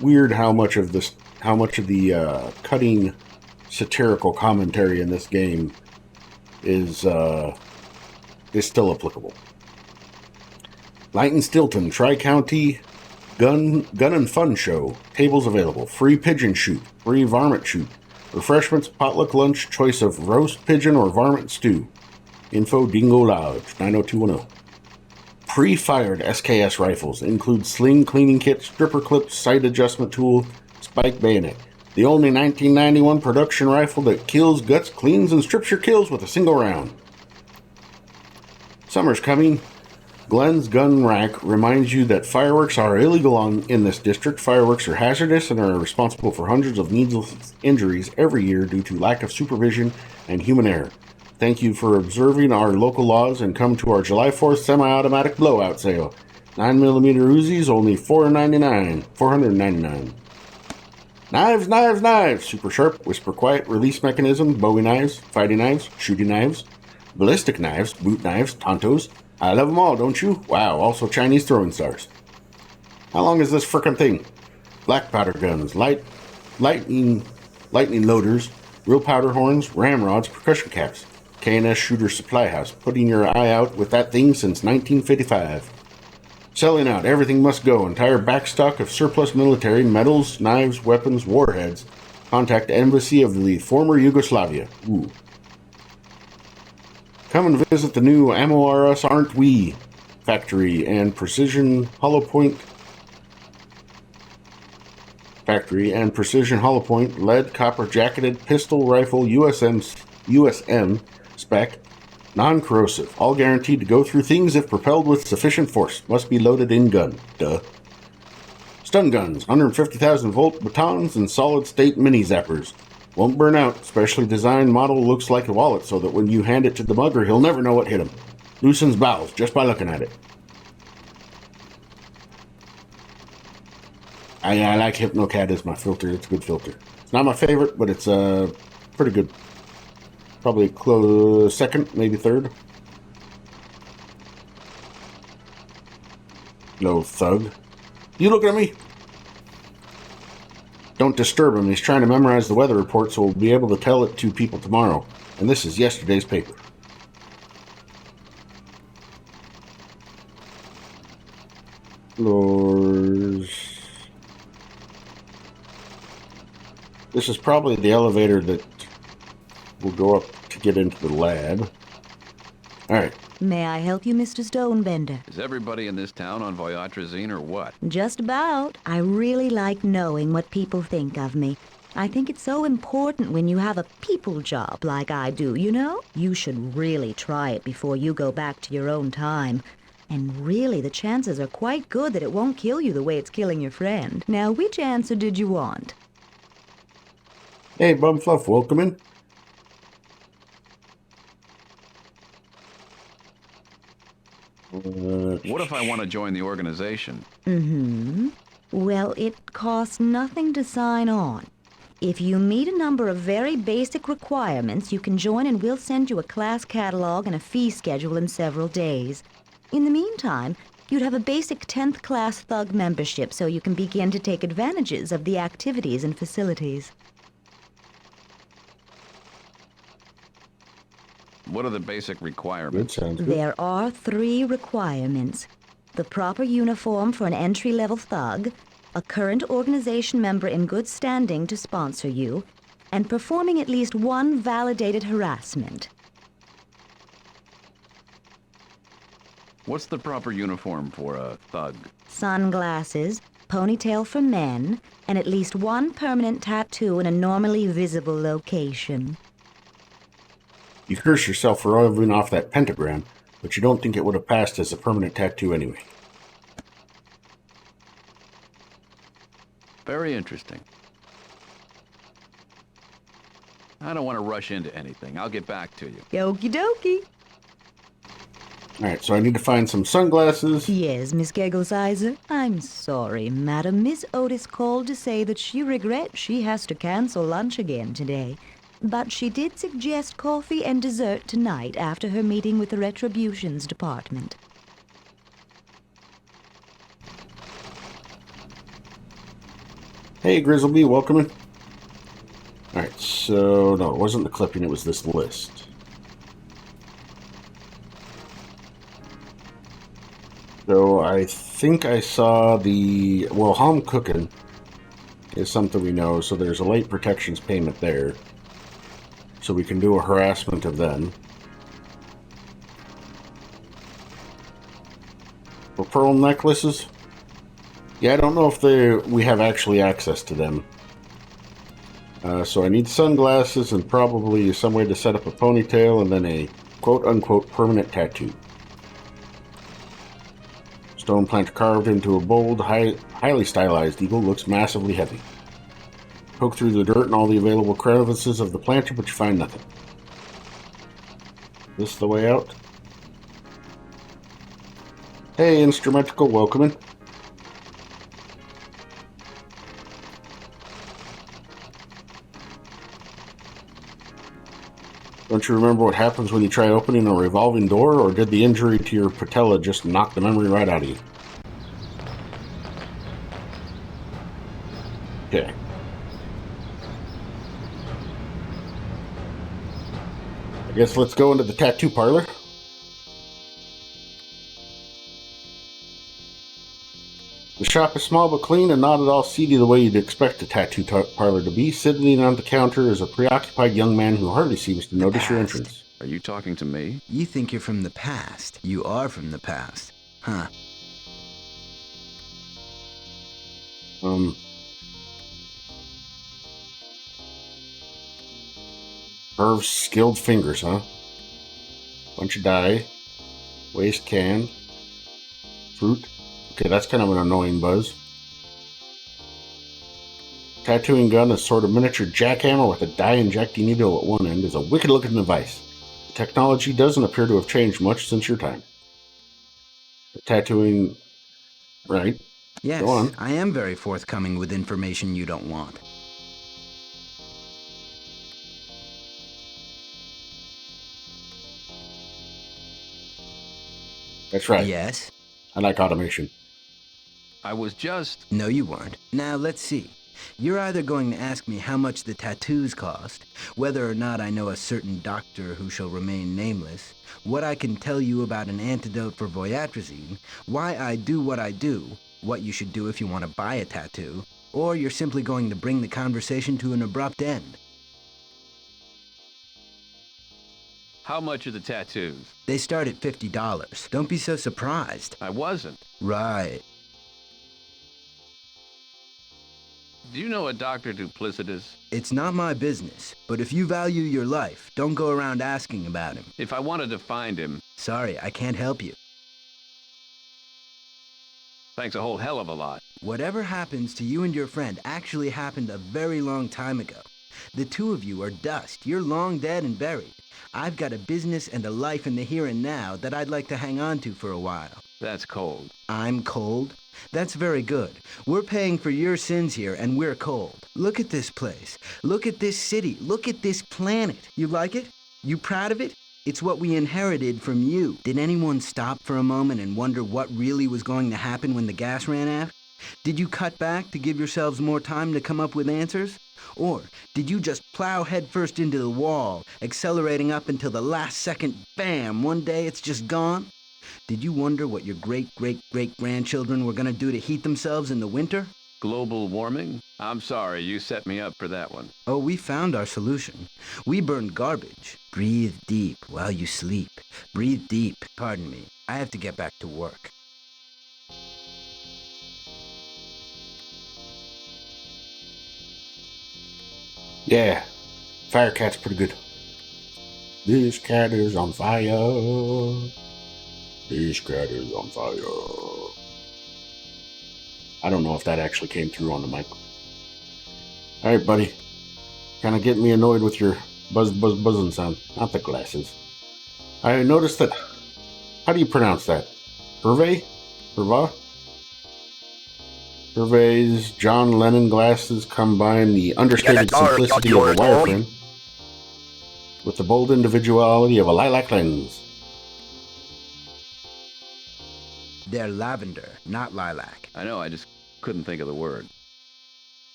A: weird how much of the cutting satirical commentary in this game is still applicable. Light and Stilton, Tri-County Gun and Fun Show. Tables available. Free pigeon shoot. Free varmint shoot. Refreshments, potluck lunch, choice of roast pigeon or varmint stew. Info Dingo Lodge, 90210. Pre-fired SKS rifles include sling cleaning kit, stripper clip, sight adjustment tool, spike bayonet. The only 1991 production rifle that kills, guts, cleans, and strips your kills with a single round. Summer's coming. Glenn's Gun Rack reminds you that fireworks are illegal in this district. Fireworks are hazardous and are responsible for hundreds of needless injuries every year due to lack of supervision and human error. Thank you for observing our local laws and come to our July 4th semi-automatic blowout sale. 9mm Uzis, only $499. Knives, knives, knives! Super sharp, whisper quiet, release mechanism, Bowie knives, fighting knives, shooting knives, ballistic knives, boot knives, tontos. I love them all, don't you? Wow, also Chinese throwing stars. How long is this frickin' thing? black powder guns, lightning loaders, real powder horns, ramrods, percussion caps. K&S Shooter Supply House, putting your eye out with that thing since 1955. Selling out, everything must go. Entire backstock of surplus military, medals, knives, weapons, warheads. Contact Embassy of the former Yugoslavia. Ooh. Come and visit the new Ammo R Us Aren't We factory and Precision Hollow Point lead copper jacketed pistol rifle USM spec, non-corrosive, all guaranteed to go through things if propelled with sufficient force. Must be loaded in gun. Duh. Stun guns, 150,000 volt batons and solid state mini zappers. Won't burn out. Specially designed model looks like a wallet so that when you hand it to the mugger, he'll never know what hit him. Loosens bowels just by looking at it. I like HypnoCat as my filter. It's a good filter. It's not my favorite, but it's pretty good. Probably close second, maybe third. No thug. You looking at me? Don't disturb him. He's trying to memorize the weather report so we'll be able to tell it to people tomorrow. And this is yesterday's paper. Floors. This is probably the elevator that will go up to get into the lab. Alright.
H: May I help you, Mr. Stonebender?
I: Is everybody in this town on Voyatrazine or what?
H: Just about. I really like knowing what people think of me. I think it's so important when you have a people job like I do, you know? You should really try it before you go back to your own time. And really, the chances are quite good that it won't kill you the way it's killing your friend. Now, which answer did you want?
A: Hey, Bum Fluff, welcome in.
I: What if I want to join the organization?
H: Well, it costs nothing to sign on. If you meet a number of very basic requirements, you can join and we'll send you a class catalog and a fee schedule in several days. In the meantime, you'd have a basic 10th class thug membership so you can begin to take advantages of the activities and facilities.
I: What are the basic requirements?
H: There are 3 requirements. The proper uniform for an entry-level thug, a current organization member in good standing to sponsor you, and performing at least 1 validated harassment.
I: What's the proper uniform for a thug?
H: Sunglasses, ponytail for men, and at least 1 permanent tattoo in a normally visible location.
A: You curse yourself for rubbing off that pentagram, but you don't think it would have passed as a permanent tattoo anyway.
I: Very interesting. I don't want to rush into anything. I'll get back to you.
H: Okie dokie.
A: Alright, so I need to find some sunglasses.
H: Yes, Miss Gegglesizer. I'm sorry, madam. Miss Otis called to say that she regrets she has to cancel lunch again today. But she did suggest coffee and dessert tonight after her meeting with the Retributions Department.
A: Hey, Grizzleby, welcome in. Alright, so, no, it wasn't the clipping, it was this list. So, I think I saw the, well, home cooking is something we know, so there's a late protections payment there. So we can do a harassment of them. For pearl necklaces? Yeah, I don't know if we have actually access to them. So I need sunglasses and probably some way to set up a ponytail and then a quote-unquote permanent tattoo. Stone plant carved into a bold, highly stylized eagle looks massively heavy. Poke through the dirt and all the available crevices of the planter, but you find nothing. This the way out? Hey, Instrumental, welcome in. Don't you remember what happens when you try opening a revolving door, or did the injury to your patella just knock the memory right out of you? Okay. I guess let's go into the tattoo parlor. The shop is small but clean and not at all seedy the way you'd expect a tattoo parlor to be. Sitting on the counter is a preoccupied young man who hardly seems to notice your entrance.
I: Are you talking to me?
M: You think you're from the past. You are from the past. Huh.
A: Curved, skilled fingers, huh? Bunch of dye. Waste can. Fruit. Okay, that's kind of an annoying buzz. Tattooing gun, a sort of miniature jackhammer with a dye-injecting needle at one end, is a wicked-looking device. The technology doesn't appear to have changed much since your time. The tattooing... Right.
M: Yes,
A: Go on.
M: I am very forthcoming with information you don't want.
A: That's right.
M: Yes?
A: I like automation.
I: I was just...
M: No, you weren't. Now, let's see. You're either going to ask me how much the tattoos cost, whether or not I know a certain doctor who shall remain nameless, what I can tell you about an antidote for voyatrazine, why I do what I do, what you should do if you want to buy a tattoo, or you're simply going to bring the conversation to an abrupt end.
I: How much are the tattoos?
M: They start at $50. Don't be so surprised.
I: I wasn't.
M: Right.
I: Do you know a Dr. Duplicitous?
M: It's not my business, but if you value your life, don't go around asking about him.
I: If I wanted to find him...
M: Sorry, I can't help you.
I: Thanks a whole hell of a lot.
M: Whatever happens to you and your friend actually happened a very long time ago. The two of you are dust. You're long dead and buried. I've got a business and a life in the here and now that I'd like to hang on to for a while.
I: That's cold.
M: I'm cold? That's very good. We're paying for your sins here, and we're cold. Look at this place. Look at this city. Look at this planet. You like it? You proud of it? It's what we inherited from you. Did anyone stop for a moment and wonder what really was going to happen when the gas ran out? Did you cut back to give yourselves more time to come up with answers? Or did you just plow headfirst into the wall, accelerating up until the last second, bam, one day it's just gone? Did you wonder what your great-great-great-grandchildren were going to do to heat themselves in the winter?
I: Global warming? I'm sorry, you set me up for that one.
M: Oh, we found our solution. We burned garbage. Breathe deep while you sleep. Breathe deep. Pardon me. I have to get back to work.
A: Yeah. Fire cat's pretty good. This cat is on fire. This cat is on fire. I don't know if that actually came through on the mic. Alright, buddy. Kind of getting me annoyed with your buzzing sound. Not the glasses. I noticed that... How do you pronounce that? HerrBawl? HerrBawl? HerrBawl's John Lennon glasses combine the understated simplicity of a wireframe with the bold individuality of a lilac lens.
M: They're lavender, not lilac.
I: I know, I just couldn't think of the word.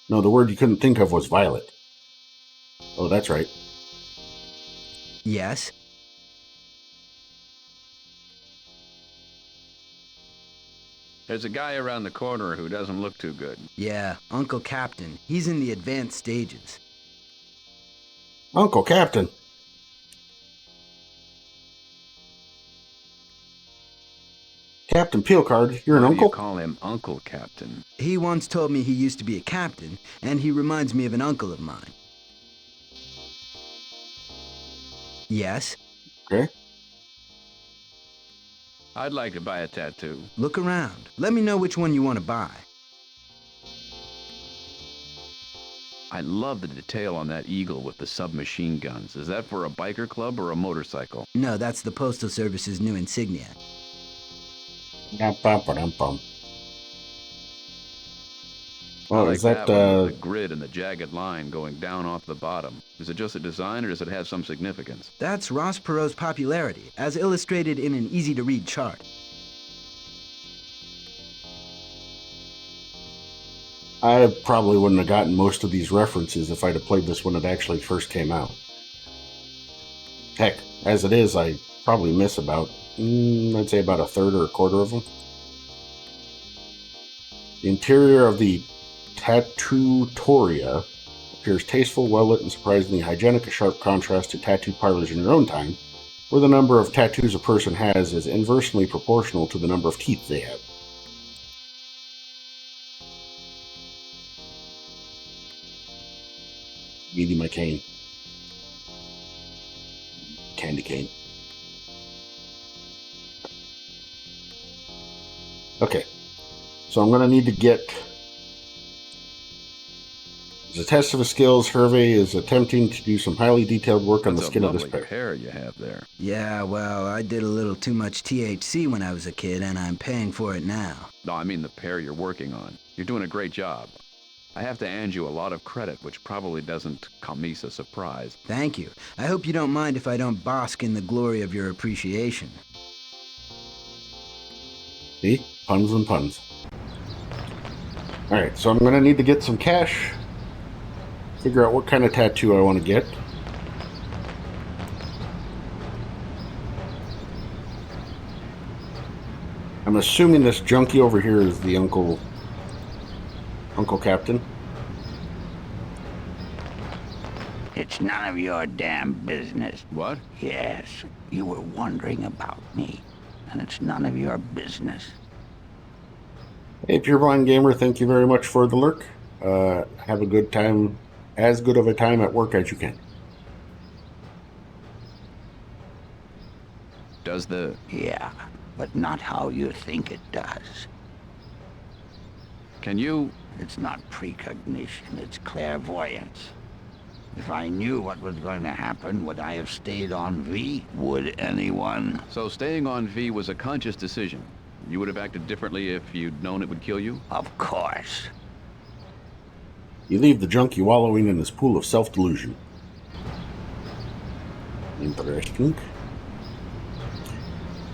A: No, the word you couldn't think of was violet. Oh, that's right.
M: Yes?
I: There's a guy around the corner who doesn't look too good.
M: Yeah, Uncle Captain. He's in the advanced stages.
A: Uncle Captain. Captain Peelcard, you're an uncle?
I: You call him Uncle Captain.
M: He once told me he used to be a captain, and he reminds me of an uncle of mine. Yes?
A: Okay.
I: I'd like to buy a tattoo.
M: Look around. Let me know which one you want to buy.
I: I love the detail on that eagle with the submachine guns. Is that for a biker club or a motorcycle?
M: No, that's the Postal Service's new insignia.
A: Well,
I: like
A: is that
I: one with the grid and the jagged line going down off the bottom? Is it just a design, or does it have some significance?
M: That's Ross Perot's popularity, as illustrated in an easy-to-read chart.
A: I probably wouldn't have gotten most of these references if I'd have played this when it actually first came out. Heck, as it is, I probably miss about, I'd say about a third or a quarter of them. The interior of the Tattootoria appears tasteful, well-lit, and surprisingly hygienic, a sharp contrast to tattoo parlors in your own time, where the number of tattoos a person has is inversely proportional to the number of teeth they have. Give me my cane. Candy cane. Okay. So I'm going to need to get... As a test of his skills, Hervé is attempting to do some highly detailed work on the skin of this pear.
I: Pear you have there.
M: Yeah, well, I did a little too much THC when I was a kid, and I'm paying for it now.
I: No, I mean the pear you're working on. You're doing a great job. I have to hand you a lot of credit, which probably doesn't come as a surprise.
M: Thank you. I hope you don't mind if I don't bask in the glory of your appreciation.
A: See? Puns and puns. Alright, so I'm going to need to get some cash. Figure out what kind of tattoo I want to get. I'm assuming this junkie over here is the Uncle Captain.
J: It's none of your damn business.
I: What?
J: Yes, you were wondering about me, and it's none of your business.
A: Hey, Pureblind Gamer, thank you very much for the lurk. Have a good time, as good of a time at work as you can.
I: Does the...
J: Yeah, but not how you think it does.
I: Can you...
J: It's not precognition, it's clairvoyance. If I knew what was going to happen, would I have stayed on V? Would anyone?
I: So staying on V was a conscious decision. You would have acted differently if you'd known it would kill you?
J: Of course.
A: You leave the junkie wallowing in this pool of self-delusion. Interesting.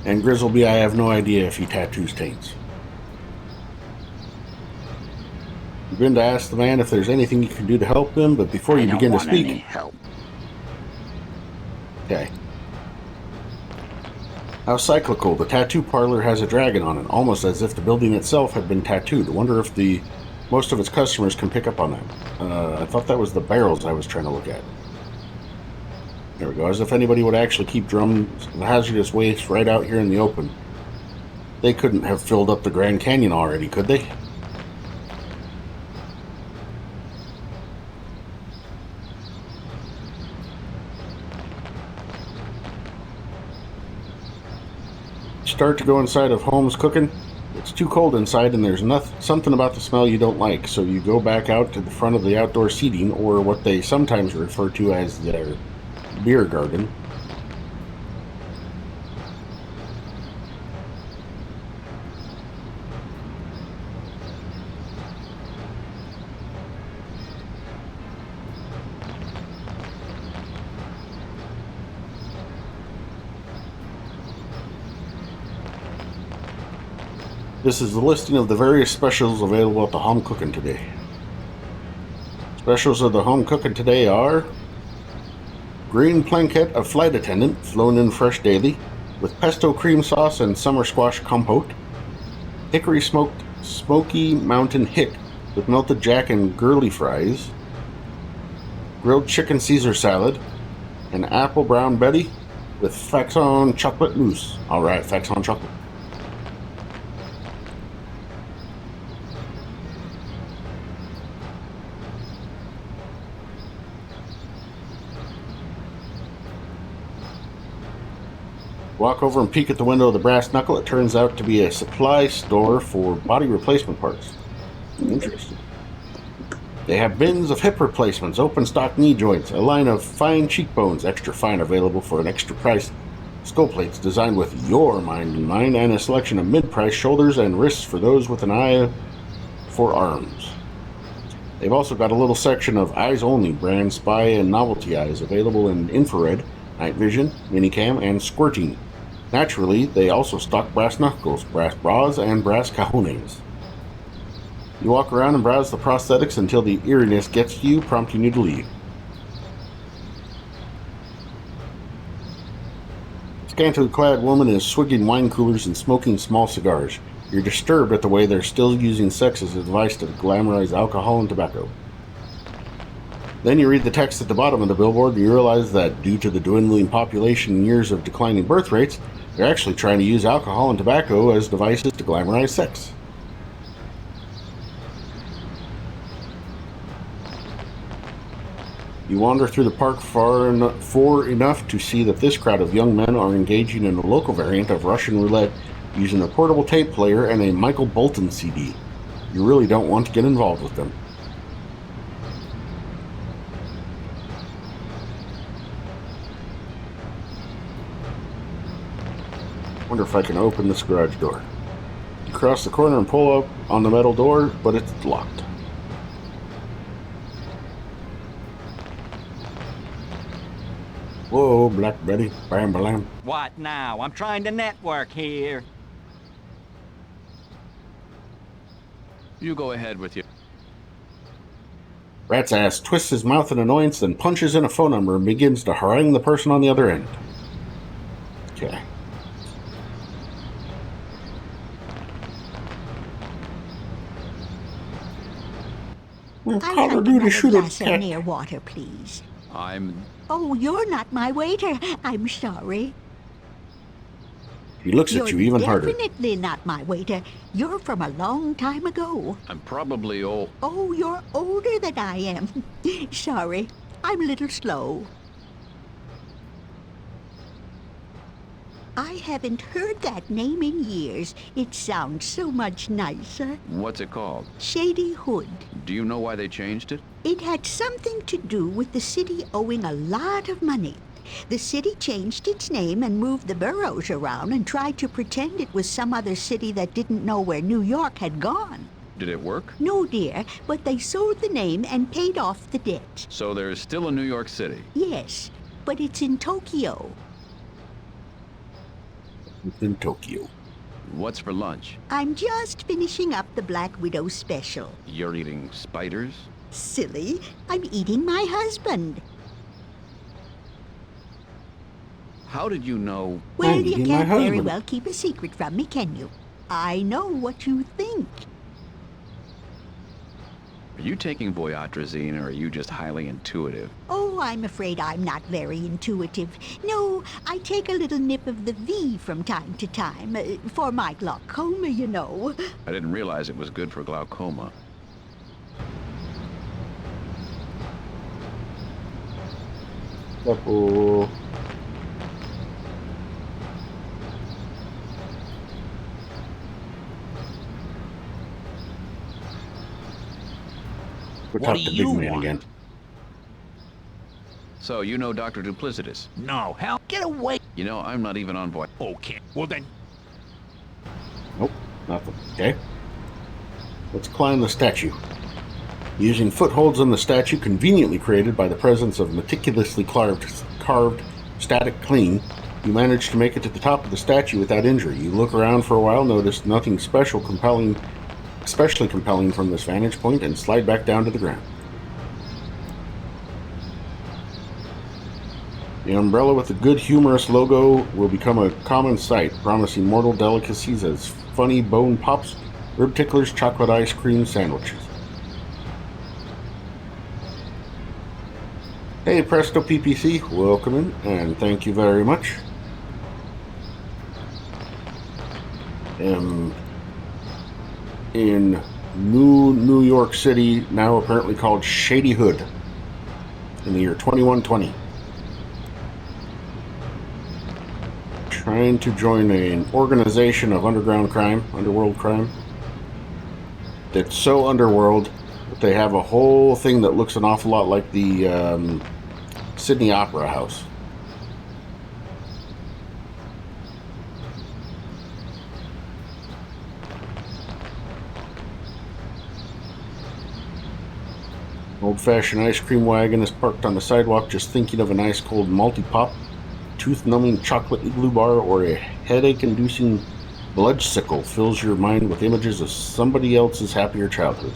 A: And Grizzleby, I have no idea if he tattoos taints. You've been to ask the man if there's anything you can do to help him, but before you begin to speak...
J: Any help.
A: Okay. How cyclical. The tattoo parlor has a dragon on it, almost as if the building itself had been tattooed. I wonder if most of its customers can pick up on that. I thought that was the barrels I was trying to look at. There we go. As if anybody would actually keep drums and hazardous waste right out here in the open. They couldn't have filled up the Grand Canyon already, could they? Start to go inside of Holmes Cooking. It's too cold inside and there's something about the smell you don't like, so you go back out to the front of the outdoor seating, or what they sometimes refer to as their beer garden. This is the listing of the various specials available at the Home Cooking today. Specials of the Home Cooking today are green planquette of flight attendant, flown in fresh daily, with pesto cream sauce and summer squash compote, hickory smoked smoky mountain hick with melted jack and girly fries, grilled chicken Caesar salad, and apple brown Betty with Faxon chocolate mousse. Alright, Faxon chocolate. Walk over and peek at the window of the brass knuckle. It turns out to be a supply store for body replacement parts. Interesting. They have bins of hip replacements, open stock knee joints, a line of fine cheekbones, extra fine, available for an extra price, skull plates designed with your mind in mind, and a selection of mid-price shoulders and wrists for those with an eye for arms. They've also got a little section of eyes-only brand spy and novelty eyes, available in infrared, night vision, minicam, and squirting. Naturally, they also stock brass knuckles, brass bras, and brass cajones. You walk around and browse the prosthetics until the eeriness gets to you, prompting you to leave. A scantily clad woman is swigging wine coolers and smoking small cigars. You're disturbed at the way they're still using sex as a device to glamorize alcohol and tobacco. Then you read the text at the bottom of the billboard and you realize that due to the dwindling population and years of declining birth rates, they're actually trying to use alcohol and tobacco as devices to glamorize sex. You wander through the park far enough to see that this crowd of young men are engaging in a local variant of Russian roulette using a portable tape player and a Michael Bolton CD. You really don't want to get involved with them. Wonder if I can open this garage door. You cross the corner and pull up on the metal door, but it's locked. Whoa, Black Betty, bam bam.
K: What now? I'm trying to network here.
I: You go ahead with you.
A: Rat's ass twists his mouth in annoyance, then punches in a phone number and begins to harangue the person on the other end. Okay.
N: I'd like another glass of near water, please. Oh, you're not my waiter. I'm sorry.
A: He looks at you even harder.
N: You're definitely not my waiter. You're from a long time ago.
I: I'm probably old.
N: Oh, you're older than I am. Sorry, I'm a little slow. I haven't heard that name in years. It sounds so much nicer.
I: What's it called?
N: Shady Hood.
I: Do you know why they changed it?
N: It had something to do with the city owing a lot of money. The city changed its name and moved the boroughs around and tried to pretend it was some other city that didn't know where New York had gone.
I: Did it work?
N: No, dear, but they sold the name and paid off the debt.
I: So there's still a New York City?
N: Yes, but it's in Tokyo.
A: In Tokyo.
I: What's for lunch?
N: I'm just finishing up the Black Widow special.
I: You're eating spiders?
N: Silly, I'm eating my husband.
I: How did you know?
N: Well, you can't very well keep a secret from me, can you? I know what you think.
I: Are you taking Voyatrazine, or are you just highly intuitive?
N: Oh, I'm afraid I'm not very intuitive. No, I take a little nip of the V from time to time, for my glaucoma, you know.
I: I didn't realize it was good for glaucoma.
A: Uh-oh. We'll talk to Big Man again.
I: So, you know Dr. Duplicitus?
J: No, hell, get away!
I: You know, I'm not even on Voy.
J: Okay, well then...
A: Nope, nothing. Okay. Let's climb the statue. Using footholds on the statue conveniently created by the presence of meticulously carved static clean, you manage to make it to the top of the statue without injury. You look around for a while, notice nothing especially compelling from this vantage point, and slide back down to the ground. The umbrella with the good humorous logo will become a common sight, promising mortal delicacies as funny bone pops, rib ticklers, chocolate ice cream sandwiches. Hey Presto PPC, welcome in, and thank you very much. In New York City, now apparently called Shady Hood, in the year 2120. Trying to join an organization of underworld crime. That's so underworld that they have a whole thing that looks an awful lot like the Sydney Opera House. Old-fashioned ice cream wagon is parked on the sidewalk, just thinking of a nice cold multi-pop, tooth-numbing chocolate igloo bar, or a headache-inducing Bloodsicle fills your mind with images of somebody else's happier childhood.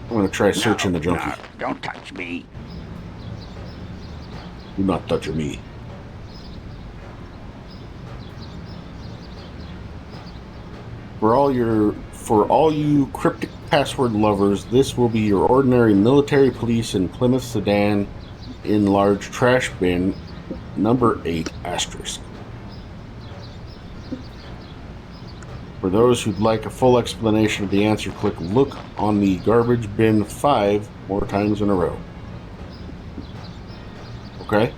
A: I'm going to try searching the junkie.
J: No, don't touch me.
A: Do not touch me. For all you cryptic password lovers, this will be your ordinary military police in Plymouth sedan in large trash bin number 8 asterisk. For those who'd like a full explanation of the answer, click look on the garbage bin 5 more times in a row. Okay?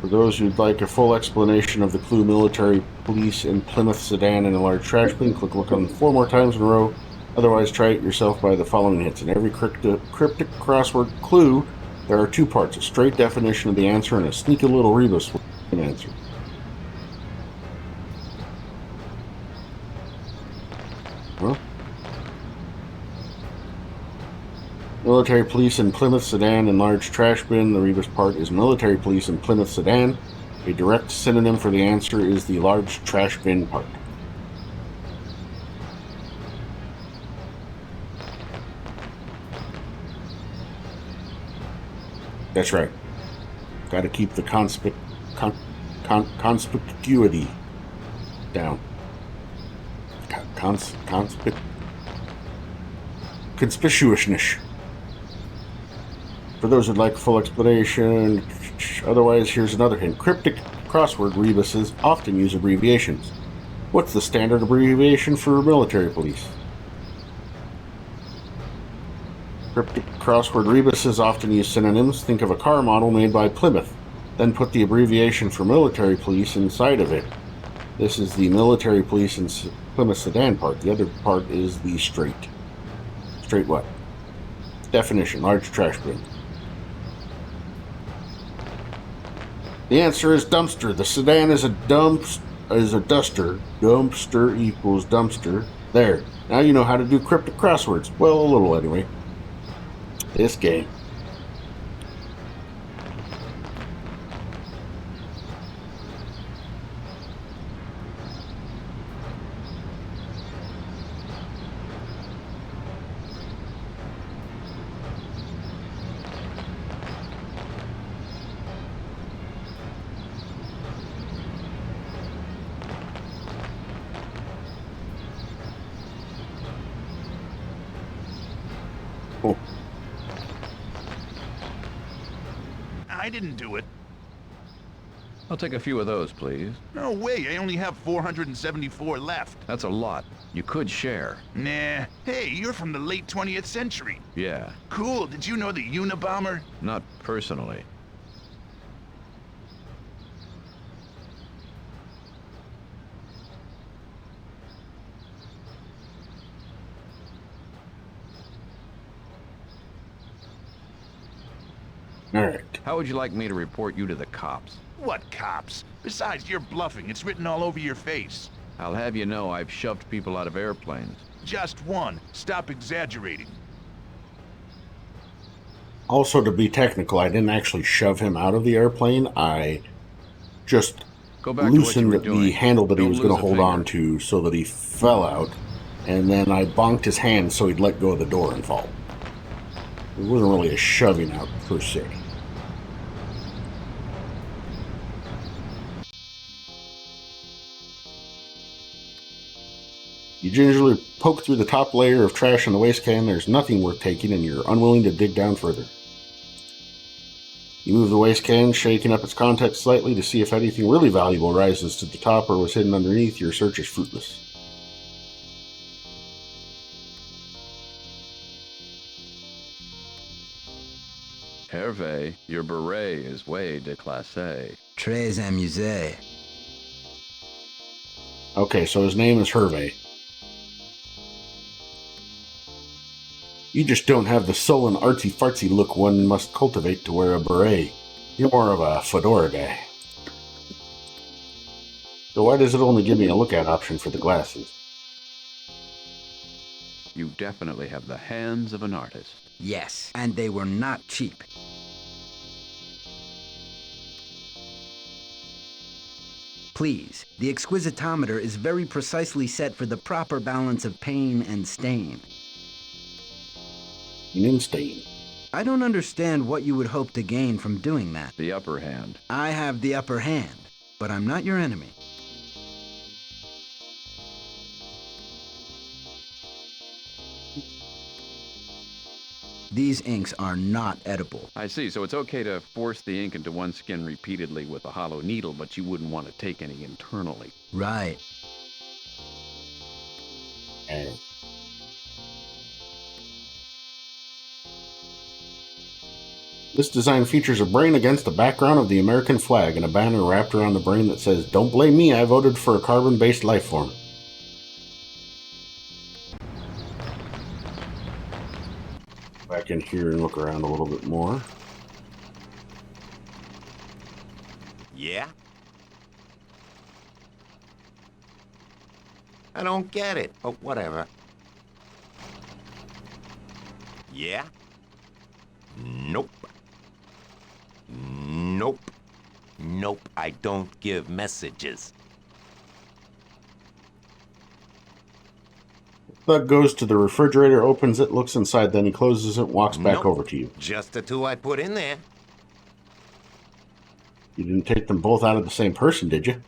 A: For those who'd like a full explanation of the clue military police in Plymouth sedan in a large trash bin, click look on 4 more times in a row. Otherwise, try it yourself by the following hits. In every cryptic crossword clue, there are 2 parts, a straight definition of the answer and a sneaky little rebus with an answer. Well, military police in Plymouth sedan in large trash bin. The rebus part is military police in Plymouth sedan. A direct synonym for the answer is the large trash bin part. That's right. Got to keep the conspicuity down. Conspicuousness. For those who'd like a full explanation, otherwise, here's another hint. Cryptic crossword rebuses often use abbreviations. What's the standard abbreviation for military police? Cryptic crossword rebuses often use synonyms. Think of a car model made by Plymouth. Then put the abbreviation for military police inside of it. This is the military police in Plymouth sedan part. The other part is the straight. Straight what? Definition, large trash bin. The answer is dumpster. The sedan is a duster. Dumpster equals dumpster. There. Now you know how to do cryptic crosswords. Well, a little anyway. This game. Oh.
L: I didn't do it.
I: I'll take a few of those, please.
L: No way, I only have 474 left.
I: That's a lot. You could share.
L: Nah. Hey, you're from the late 20th century.
I: Yeah.
L: Cool, did you know the Unabomber?
I: Not personally.
A: Alright.
I: How would you like me to report you to the cops?
L: What cops? Besides, you're bluffing. It's written all over your face.
I: I'll have you know I've shoved people out of airplanes.
L: Just one. Stop exaggerating.
A: Also, to be technical, I didn't actually shove him out of the airplane. I just loosened the handle that he was going to hold on to so that he fell out. And then I bonked his hand so he'd let go of the door and fall. It wasn't really a shoving out per se. You gingerly poke through the top layer of trash in the waste can. There's nothing worth taking, and you're unwilling to dig down further. You move the waste can, shaking up its contents slightly to see if anything really valuable rises to the top or was hidden underneath. Your search is fruitless.
I: Hervé, your beret is way déclassé.
M: Très amusé.
A: Okay, so his name is Hervé. You just don't have the sullen, artsy-fartsy look one must cultivate to wear a beret. You're more of a fedora guy. So why does it only give me a look-at option for the glasses?
I: You definitely have the hands of an artist.
M: Yes, and they were not cheap. Please, the exquisitometer is very precisely set for the proper balance of pain and stain.
A: In stain.
M: I don't understand what you would hope to gain from doing that.
I: The upper hand.
M: I have the upper hand, but I'm not your enemy. These inks are not edible.
I: I see, so it's okay to force the ink into one skin repeatedly with a hollow needle, but you wouldn't want to take any internally.
M: Right.
A: This design features a brain against the background of the American flag and a banner wrapped around the brain that says, "Don't blame me, I voted for a carbon-based life form." Back in here and look around a little bit more.
O: Yeah? I don't get it, but whatever. Yeah? Nope. Nope. Nope, I don't give messages.
A: Thug goes to the refrigerator, opens it, looks inside, then he closes it, walks back over to you.
O: Just the two I put in there.
A: You didn't take them both out of the same person, did you?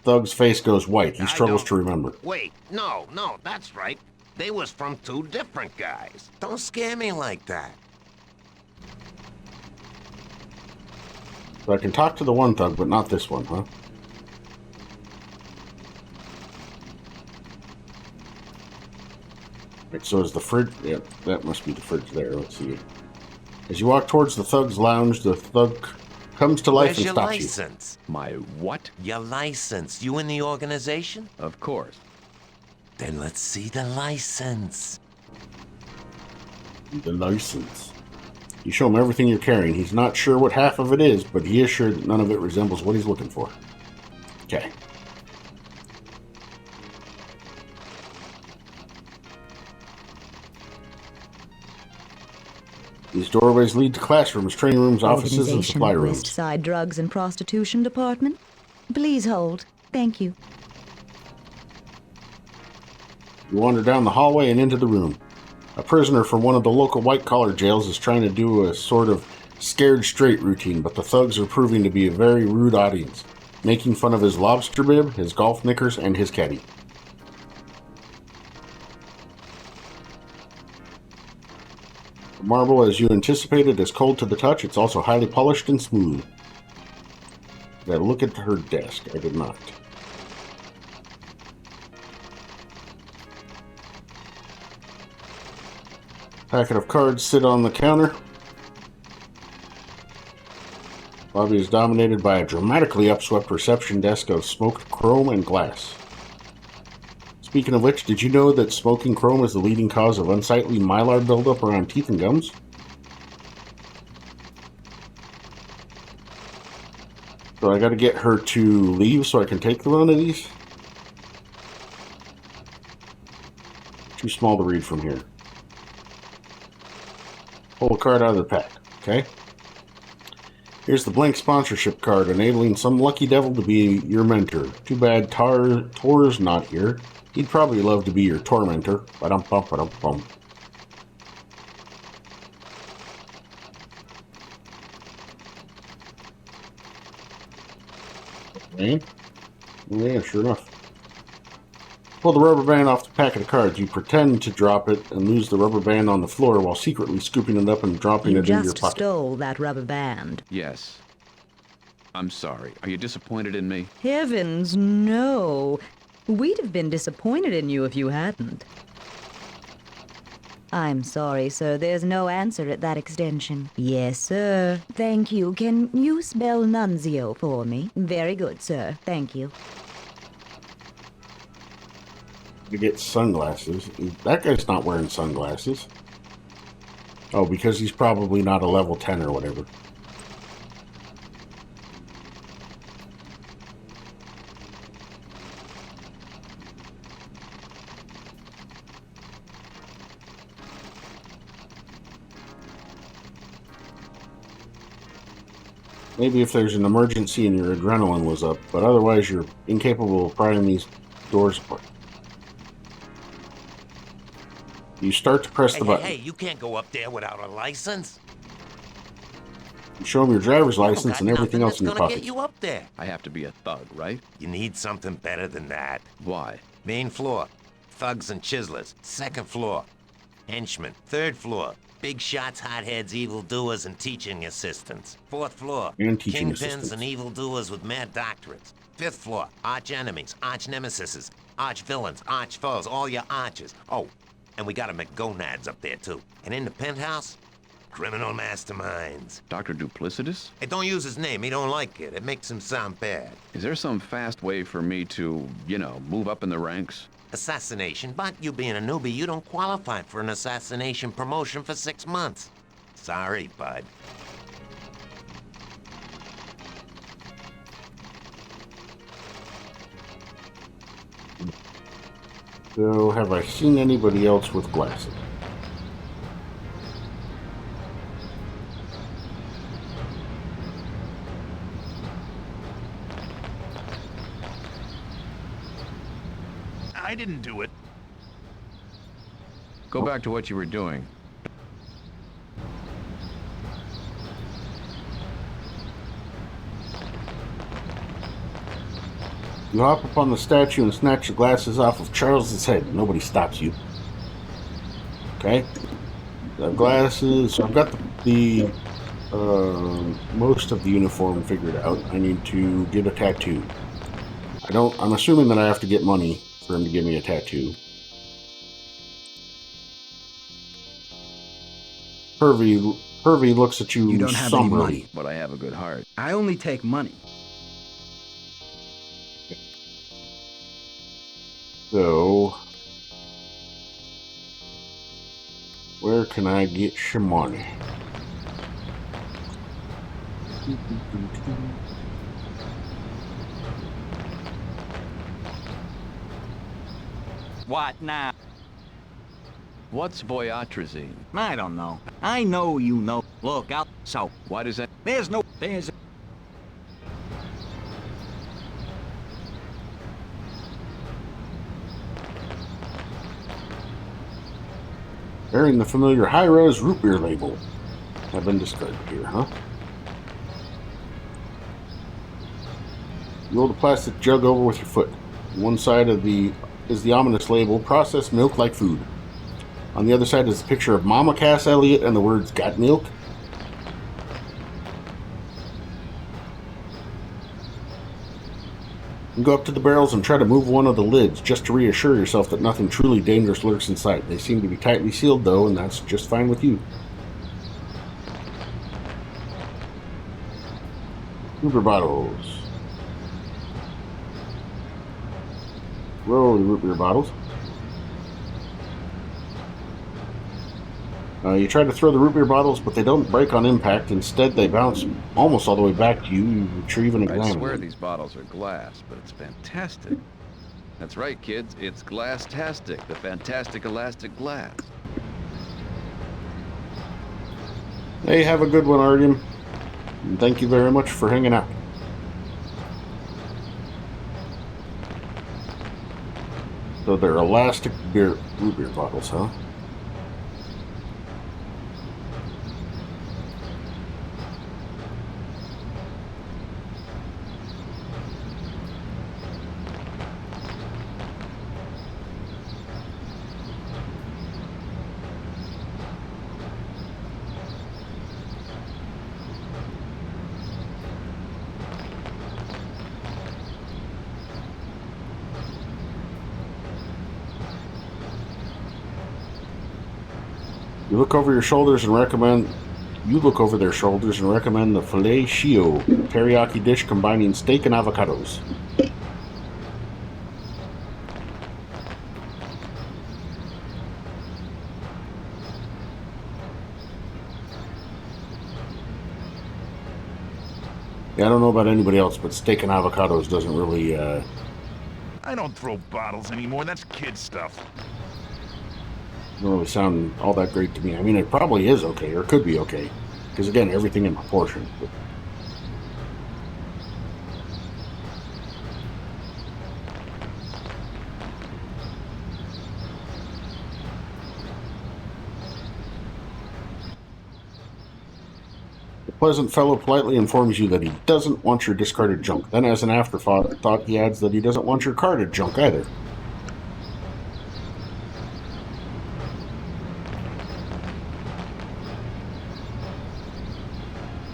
A: Thug's face goes white. He struggles to remember.
O: Wait, no, that's right. They was from two different guys. Don't scare me like that.
A: So I can talk to the one thug, but not this one, huh? Right, so is the fridge... Yep, that must be the fridge there. Let's see it. As you walk towards the thug's lounge, the thug comes to life and stops you.
O: Where's your license?
I: My what?
O: Your license. You in the organization?
I: Of course.
O: Then let's see the license.
A: The license. You show him everything you're carrying. He's not sure what half of it is, but he is sure that none of it resembles what he's looking for. Okay. These doorways lead to classrooms, training rooms, offices, and supply rooms.
H: West Side Drugs and Prostitution Department. Please hold. Thank you.
A: You wander down the hallway and into the room. A prisoner from one of the local white-collar jails is trying to do a sort of scared straight routine, but the thugs are proving to be a very rude audience, making fun of his lobster bib, his golf knickers, and his caddy. The marble, as you anticipated, is cold to the touch. It's also highly polished and smooth. Did I look at her desk? I did not. Packet of cards sit on the counter. Lobby is dominated by a dramatically upswept reception desk of smoked chrome and glass. Speaking of which, did you know that smoking chrome is the leading cause of unsightly mylar buildup around teeth and gums? So I gotta get her to leave so I can take one of these. Too small to read from here. Pull a card out of the pack, okay? Here's the blank sponsorship card, enabling some lucky devil to be your mentor. Too bad Tor's not here. He'd probably love to be your tormentor. Ba-dum-bum, ba-dum-bum. Okay. Yeah, sure enough. Pull the rubber band off the packet of cards. You pretend to drop it and lose the rubber band on the floor while secretly scooping it up and dropping it into your
H: just
A: pocket.
H: stole that rubber band.
I: Yes. I'm sorry. Are you disappointed in me?
H: Heavens, no. We'd have been disappointed in you if you hadn't. I'm sorry, sir. There's no answer at that extension. Yes, sir. Thank you. Can you spell Nunzio for me? Very good, sir. Thank you.
A: To get sunglasses. That guy's not wearing sunglasses. Oh, because he's probably not a level 10 or whatever. Maybe if there's an emergency and your adrenaline was up, but otherwise you're incapable of prying these doors apart. You start to press the button.
O: Hey, you can't go up there without a license.
A: You show them your driver's license and everything else in your
O: gonna
A: pocket.
O: get you up there.
I: I have to be a thug, right?
O: You need something better than that.
I: Why?
O: Main floor, thugs and chiselers. Second floor, henchmen. Third floor, big shots, hotheads, evildoers, and teaching assistants. Fourth floor,
A: And teaching
O: kingpins
A: assistants.
O: and evildoers with mad doctorates. Fifth floor, arch enemies, arch nemesises, arch villains, arch foes, all your arches. Oh, and we got a McGonads up there too. And in the penthouse, criminal masterminds.
I: Dr. Duplicitous?
O: Hey, don't use his name. He don't like it. It makes him sound bad.
I: Is there some fast way for me to, move up in the ranks?
O: Assassination, but you being a newbie, you don't qualify for an assassination promotion for 6 months. Sorry, bud.
A: So, have I seen anybody else with glasses?
L: I didn't do it.
I: Go back to what you were doing.
A: You hop up on the statue and snatch the glasses off of Charles's head. Nobody stops you. Okay? The glasses. So I've got the most of the uniform figured out. I need to get a tattoo. I'm assuming that I have to get money for him to give me a tattoo. Hervey looks at you.
M: You don't have any money.
I: But I have a good heart.
M: I only take money.
A: So, where can I get some money?
K: What now?
I: What's voyatrazine?
K: I don't know. I know you know. Look out. So,
I: Why does that...
K: there's...
A: Bearing the familiar high-res root beer label. Have been discarded here, huh? You hold a plastic jug over with your foot. One side of is the ominous label, processed milk like food. On the other side is a picture of Mama Cass Elliot and the words, "Got milk?" You go up to the barrels and try to move one of the lids just to reassure yourself that nothing truly dangerous lurks inside. They seem to be tightly sealed though, and that's just fine with you. Uber bottles. Roll the root beer bottles. You try to throw the root beer bottles, but they don't break on impact. Instead, they bounce almost all the way back to you. You retrieve and examine
I: I swear
A: them.
I: these bottles are glass, but it's fantastic. That's right, kids. It's glass-tastic, the fantastic elastic glass.
A: Hey, have a good one, Artyom. And thank you very much for hanging out. So they're elastic root beer bottles, huh? You look over their shoulders and recommend the filet shio teriyaki dish combining steak and avocados. Yeah, I don't know about anybody else, but steak and avocados doesn't really,
L: I don't throw bottles anymore. That's kid stuff.
A: doesn't really sound all that great to me. I mean, it probably is okay, or could be okay. Because, again, everything in proportion. But pleasant fellow politely informs you that he doesn't want your discarded junk. Then, as an afterthought, he adds that he doesn't want your carded junk either.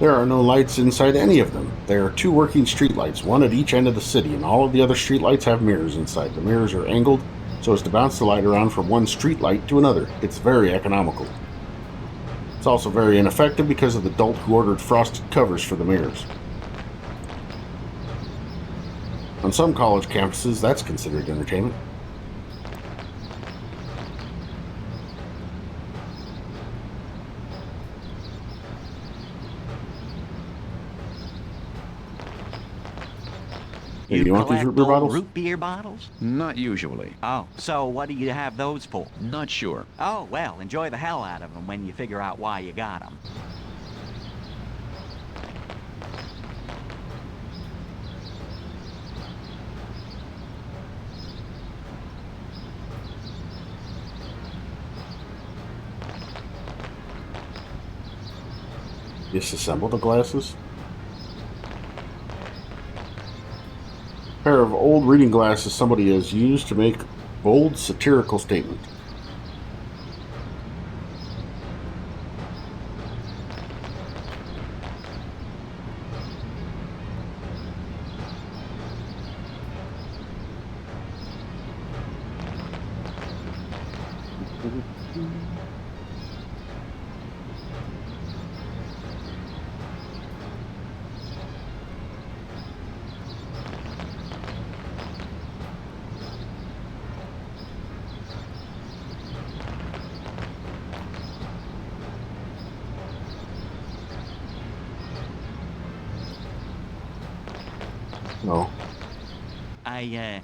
A: There are no lights inside any of them. There are 2 working streetlights, one at each end of the city, and all of the other streetlights have mirrors inside. The mirrors are angled so as to bounce the light around from one streetlight to another. It's very economical. It's also very ineffective because of the dolt who ordered frosted covers for the mirrors. On some college campuses, that's considered entertainment.
K: You
A: want these
K: collect
A: root beer
K: old
A: bottles?
K: root beer bottles?
I: Not usually.
K: Oh, so what do you have those for?
I: Not sure.
K: Oh, well, enjoy the hell out of them when you figure out why you got them.
A: Disassemble the glasses. Pair of old reading glasses somebody has used to make bold satirical statement. No.
K: I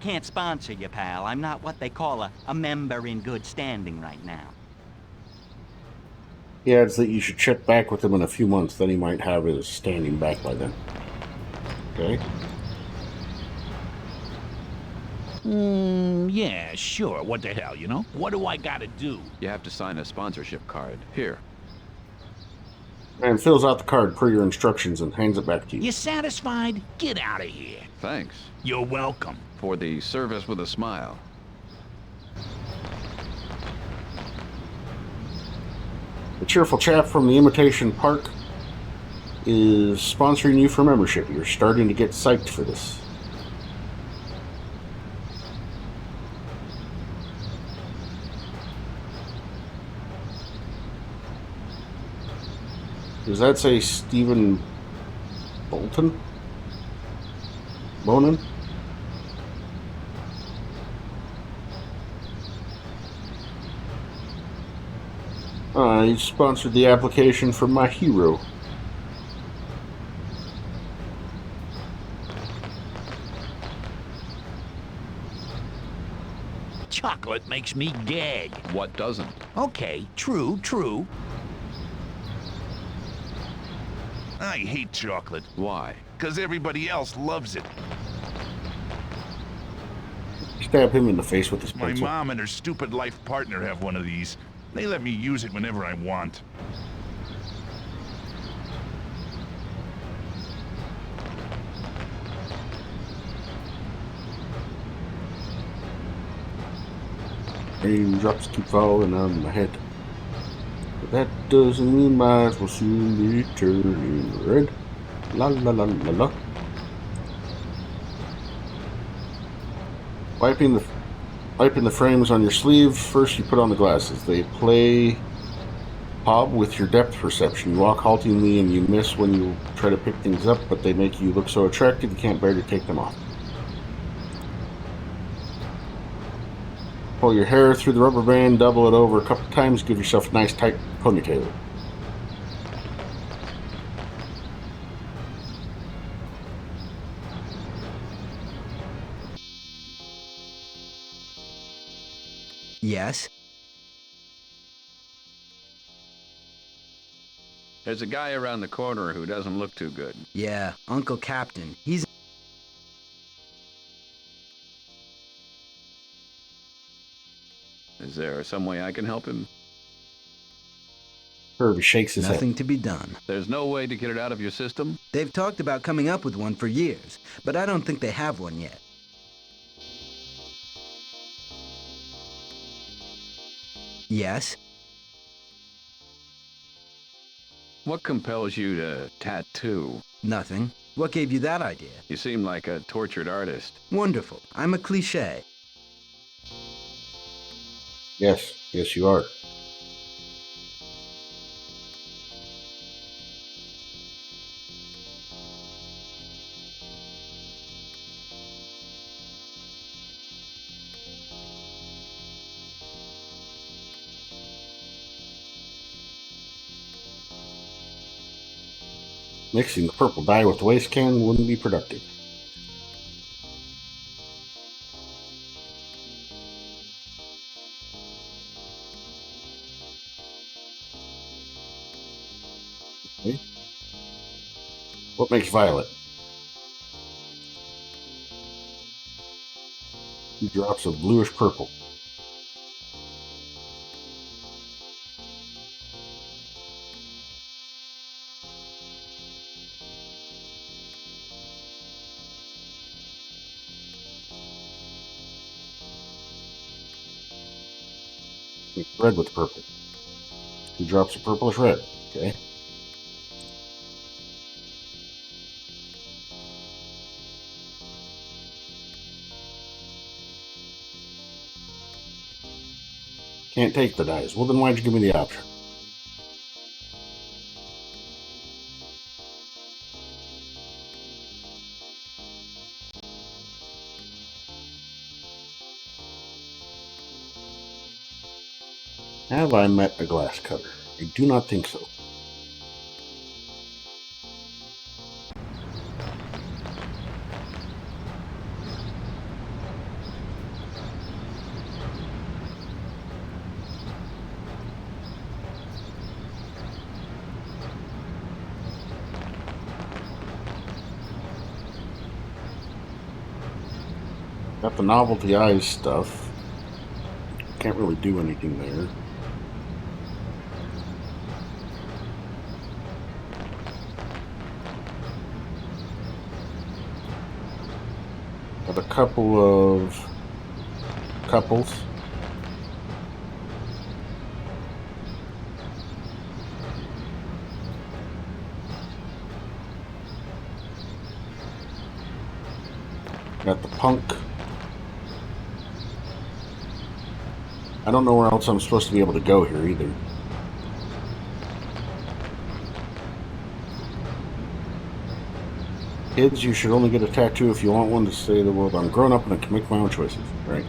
K: can't sponsor you, pal. I'm not what they call a member in good standing right now.
A: He adds that you should check back with him in a few months, then he might have his standing back by then. Okay?
J: Yeah, sure. What the hell, you know? What do I gotta do?
I: You have to sign a sponsorship card. Here.
A: And fills out the card per your instructions and hands it back to you.
J: You satisfied? Get out of here.
I: Thanks.
J: You're welcome.
I: For the service with a smile.
A: The cheerful chap from the Imitation Park is sponsoring you for membership. You're starting to get psyched for this. Does that say Stephen Bolton? Bonin? He sponsored the application for my hero.
J: Chocolate makes me gag.
I: What doesn't?
J: Okay, true.
L: I hate chocolate.
I: Why?
L: Because everybody else loves it.
A: Stab him in the face with his
L: My
A: pencil.
L: mom and her stupid life partner have one of these. They let me use it whenever I want.
A: Raindrops keep falling on my head. But that doesn't mean my eyes will soon be turning red. La la la la la. Wiping the frames on your sleeve. First you put on the glasses. They play hob with your depth perception. You walk haltingly and you miss when you try to pick things up, but they make you look so attractive you can't bear to take them off. Pull your hair through the rubber band, double it over a couple times, give yourself a nice tight ponytail.
M: Yes?
I: There's a guy around the corner who doesn't look too good.
M: Yeah, Uncle Captain. He's...
I: Is there some way I can help him?
A: Herbie shakes his
M: Nothing
A: head.
M: to be done.
I: There's no way to get it out of your system?
M: They've talked about coming up with one for years, but I don't think they have one yet. Yes?
I: What compels you to tattoo?
M: Nothing. What gave you that idea?
I: You seem like a tortured artist.
M: Wonderful. I'm a cliché.
A: Yes, yes, you are. Mixing the purple dye with the waste can wouldn't be productive. Okay. What makes violet? 2 drops of bluish purple. Mix red with purple. 2 drops of purplish red. Okay. Can't take the dyes. Well, then why'd you give me the option? Have I met a glass cutter? I do not think so. Got the novelty eyes stuff. Can't really do anything there. Got a couple of couples. Got the punk. I don't know where else I'm supposed to be able to go here either. Kids, you should only get a tattoo if you want one to say the world. I'm grown up and I can make my own choices, right?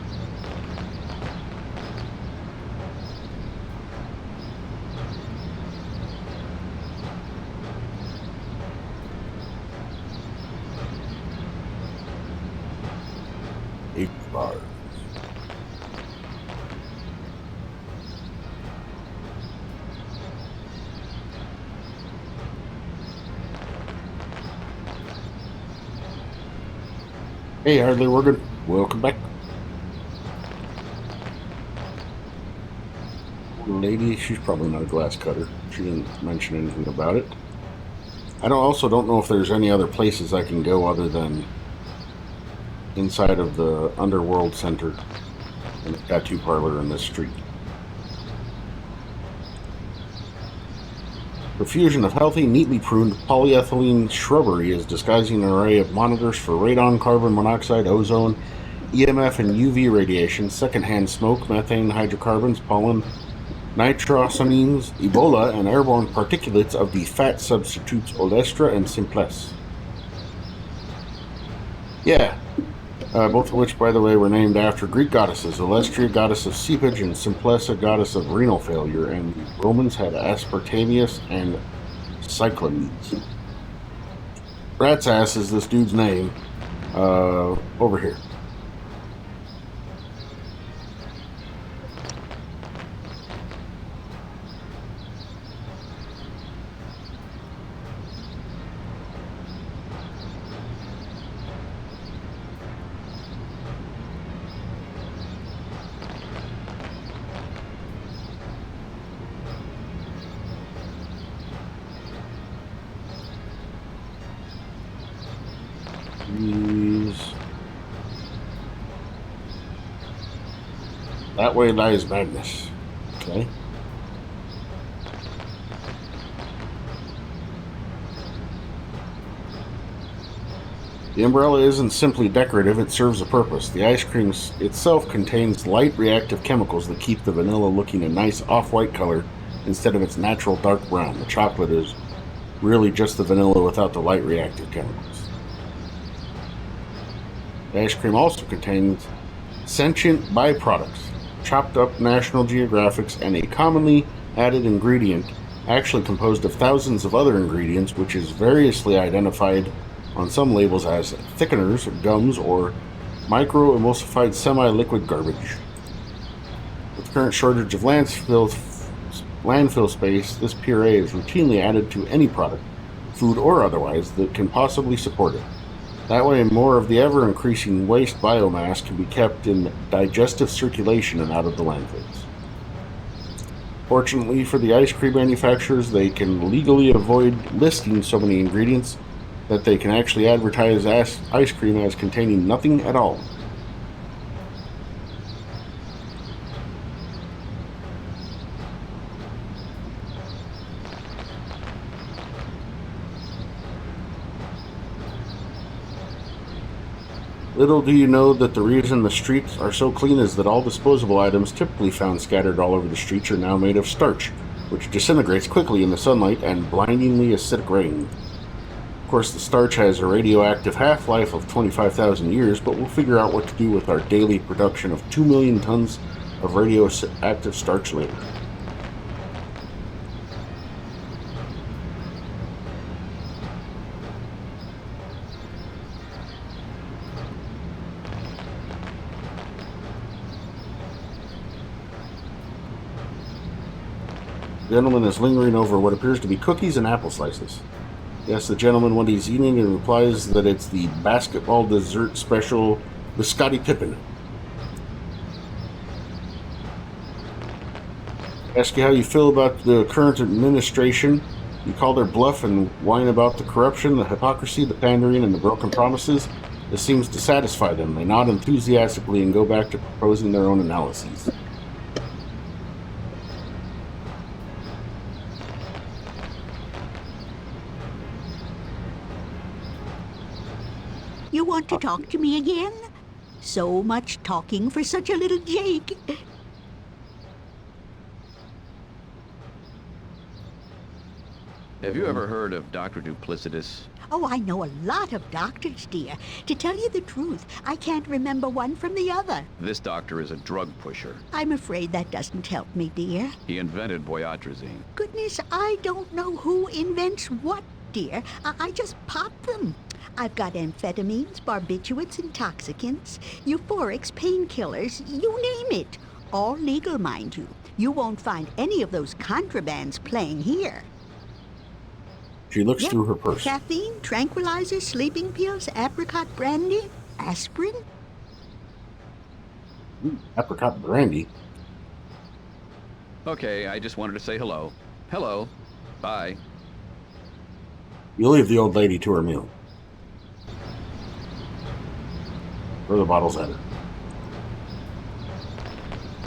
A: Bars. Hey, Hardly Working. Welcome back. Lady, she's probably not a glass cutter. She didn't mention anything about it. I also don't know if there's any other places I can go other than inside of the Underworld Center and the tattoo parlor in this street. Profusion of healthy, neatly pruned polyethylene shrubbery is disguising an array of monitors for radon, carbon monoxide, ozone, EMF and UV radiation, secondhand smoke, methane, hydrocarbons, pollen, nitrosamines, Ebola, and airborne particulates of the fat substitutes Olestra and Simples. Yeah, both of which, by the way, were named after Greek goddesses. Olestria, goddess of seepage, and Simplessa, goddess of renal failure, and the Romans had Aspartamius and Cyclades. Rat's ass is this dude's name. Over here. That way lies madness. Okay. The umbrella isn't simply decorative, it serves a purpose. The ice cream itself contains light reactive chemicals that keep the vanilla looking a nice off-white color instead of its natural dark brown. The chocolate is really just the vanilla without the light reactive chemicals. The ice cream also contains sentient byproducts, chopped up National Geographics, and a commonly added ingredient actually composed of thousands of other ingredients, which is variously identified on some labels as thickeners, gums, or micro-emulsified semi-liquid garbage. With the current shortage of landfill space, this puree is routinely added to any product, food or otherwise, that can possibly support it. That way, more of the ever-increasing waste biomass can be kept in digestive circulation and out of the landfills. Fortunately for the ice cream manufacturers, they can legally avoid listing so many ingredients that they can actually advertise ice cream as containing nothing at all. Little do you know that the reason the streets are so clean is that all disposable items typically found scattered all over the streets are now made of starch, which disintegrates quickly in the sunlight and blindingly acidic rain. Of course, the starch has a radioactive half-life of 25,000 years, but we'll figure out what to do with our daily production of 2 million tons of radioactive starch later. The gentleman is lingering over what appears to be cookies and apple slices. Yes, the gentleman, when he's eating, and replies that it's the basketball dessert special with Scottie Pippen. Ask you how you feel about the current administration. You call their bluff and whine about the corruption, the hypocrisy, the pandering, and the broken promises. This seems to satisfy them. They nod enthusiastically and go back to proposing their own analyses.
N: You want to talk to me again? So much talking for such a little Jake.
I: Have you ever heard of Dr. Duplicitous?
N: Oh, I know a lot of doctors, dear. To tell you the truth, I can't remember one from the other.
I: This doctor is a drug pusher.
N: I'm afraid that doesn't help me, dear.
I: He invented boyatrazine.
N: Goodness, I don't know who invents what, dear. I just pop them. I've got amphetamines, barbiturates, intoxicants, euphorics, painkillers, you name it. All legal, mind you. You won't find any of those contrabands playing here.
A: She looks through her purse.
N: Caffeine, tranquilizers, sleeping pills, apricot brandy, aspirin.
A: Apricot brandy?
I: Okay, I just wanted to say hello. Hello. Bye.
A: You leave the old lady to her meal. Throw the bottles at her.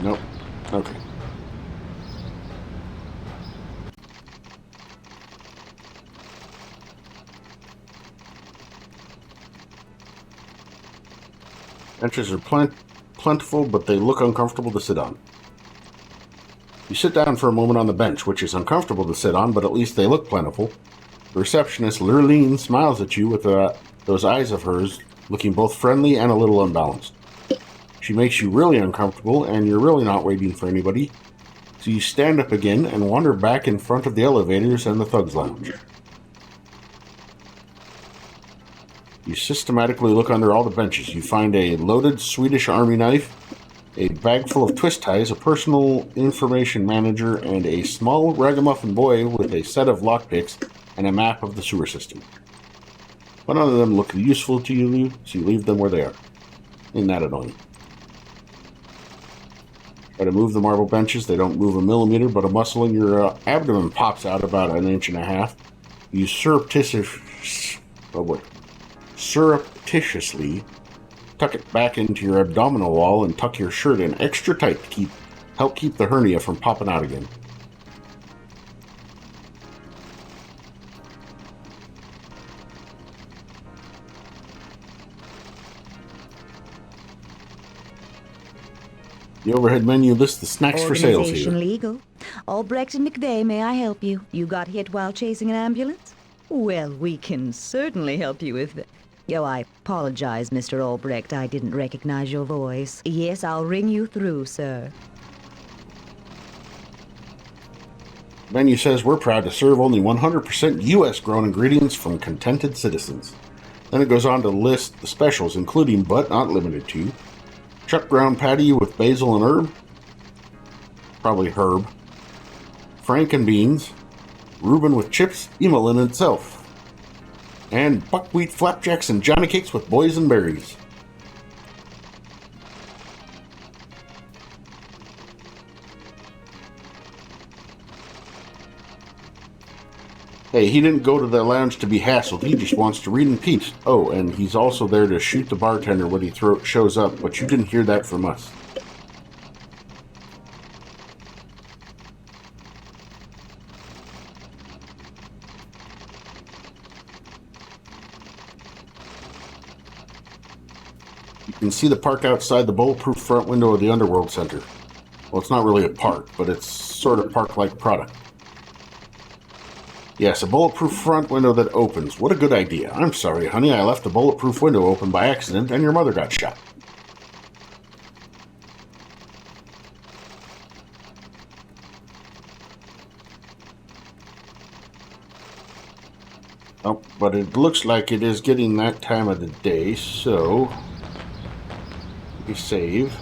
A: Nope. Okay. Benches are plentiful, but they look uncomfortable to sit on. You sit down for a moment on the bench, which is uncomfortable to sit on, but at least they look plentiful. The receptionist, Lurleen, smiles at you with those eyes of hers, looking both friendly and a little unbalanced. She makes you really uncomfortable, and you're really not waiting for anybody. So you stand up again and wander back in front of the elevators and the Thugs Lounge. You systematically look under all the benches. You find a loaded Swedish Army knife, a bag full of twist ties, a personal information manager, and a small ragamuffin boy with a set of lockpicks and a map of the sewer system. But none of them look useful to you, so you leave them where they are. Isn't that annoying? Try to move the marble benches. They don't move a millimeter, but a muscle in your abdomen pops out about 1.5 inches. You surreptitiously Tuck it back into your abdominal wall and tuck your shirt in extra tight to help keep the hernia from popping out again. The overhead menu lists the snacks for sales here.
H: Organization legal. Albrecht and McVeigh, may I help you? You got hit while chasing an ambulance? Well, we can certainly help you with that. Oh, I apologize, Mr. Albrecht. I didn't recognize your voice. Yes, I'll ring you through, sir.
A: The menu says we're proud to serve only 100% U.S. grown ingredients from contented citizens. Then it goes on to list the specials, including but not limited to chuck ground patty with basil and herb, probably herb, franken beans, Reuben with chips, Emmeline itself, and buckwheat flapjacks and johnny cakes with boysenberries. Hey, he didn't go to the lounge to be hassled. He just wants to read in peace. Oh, and he's also there to shoot the bartender when he shows up, but you didn't hear that from us. You can see the park outside the bulletproof front window of the Underworld Center. Well, it's not really a park, but it's sort of park-like product. Yes, a bulletproof front window that opens. What a good idea. I'm sorry, honey, I left the bulletproof window open by accident and your mother got shot. Oh, but it looks like it is getting that time of the day, so we save.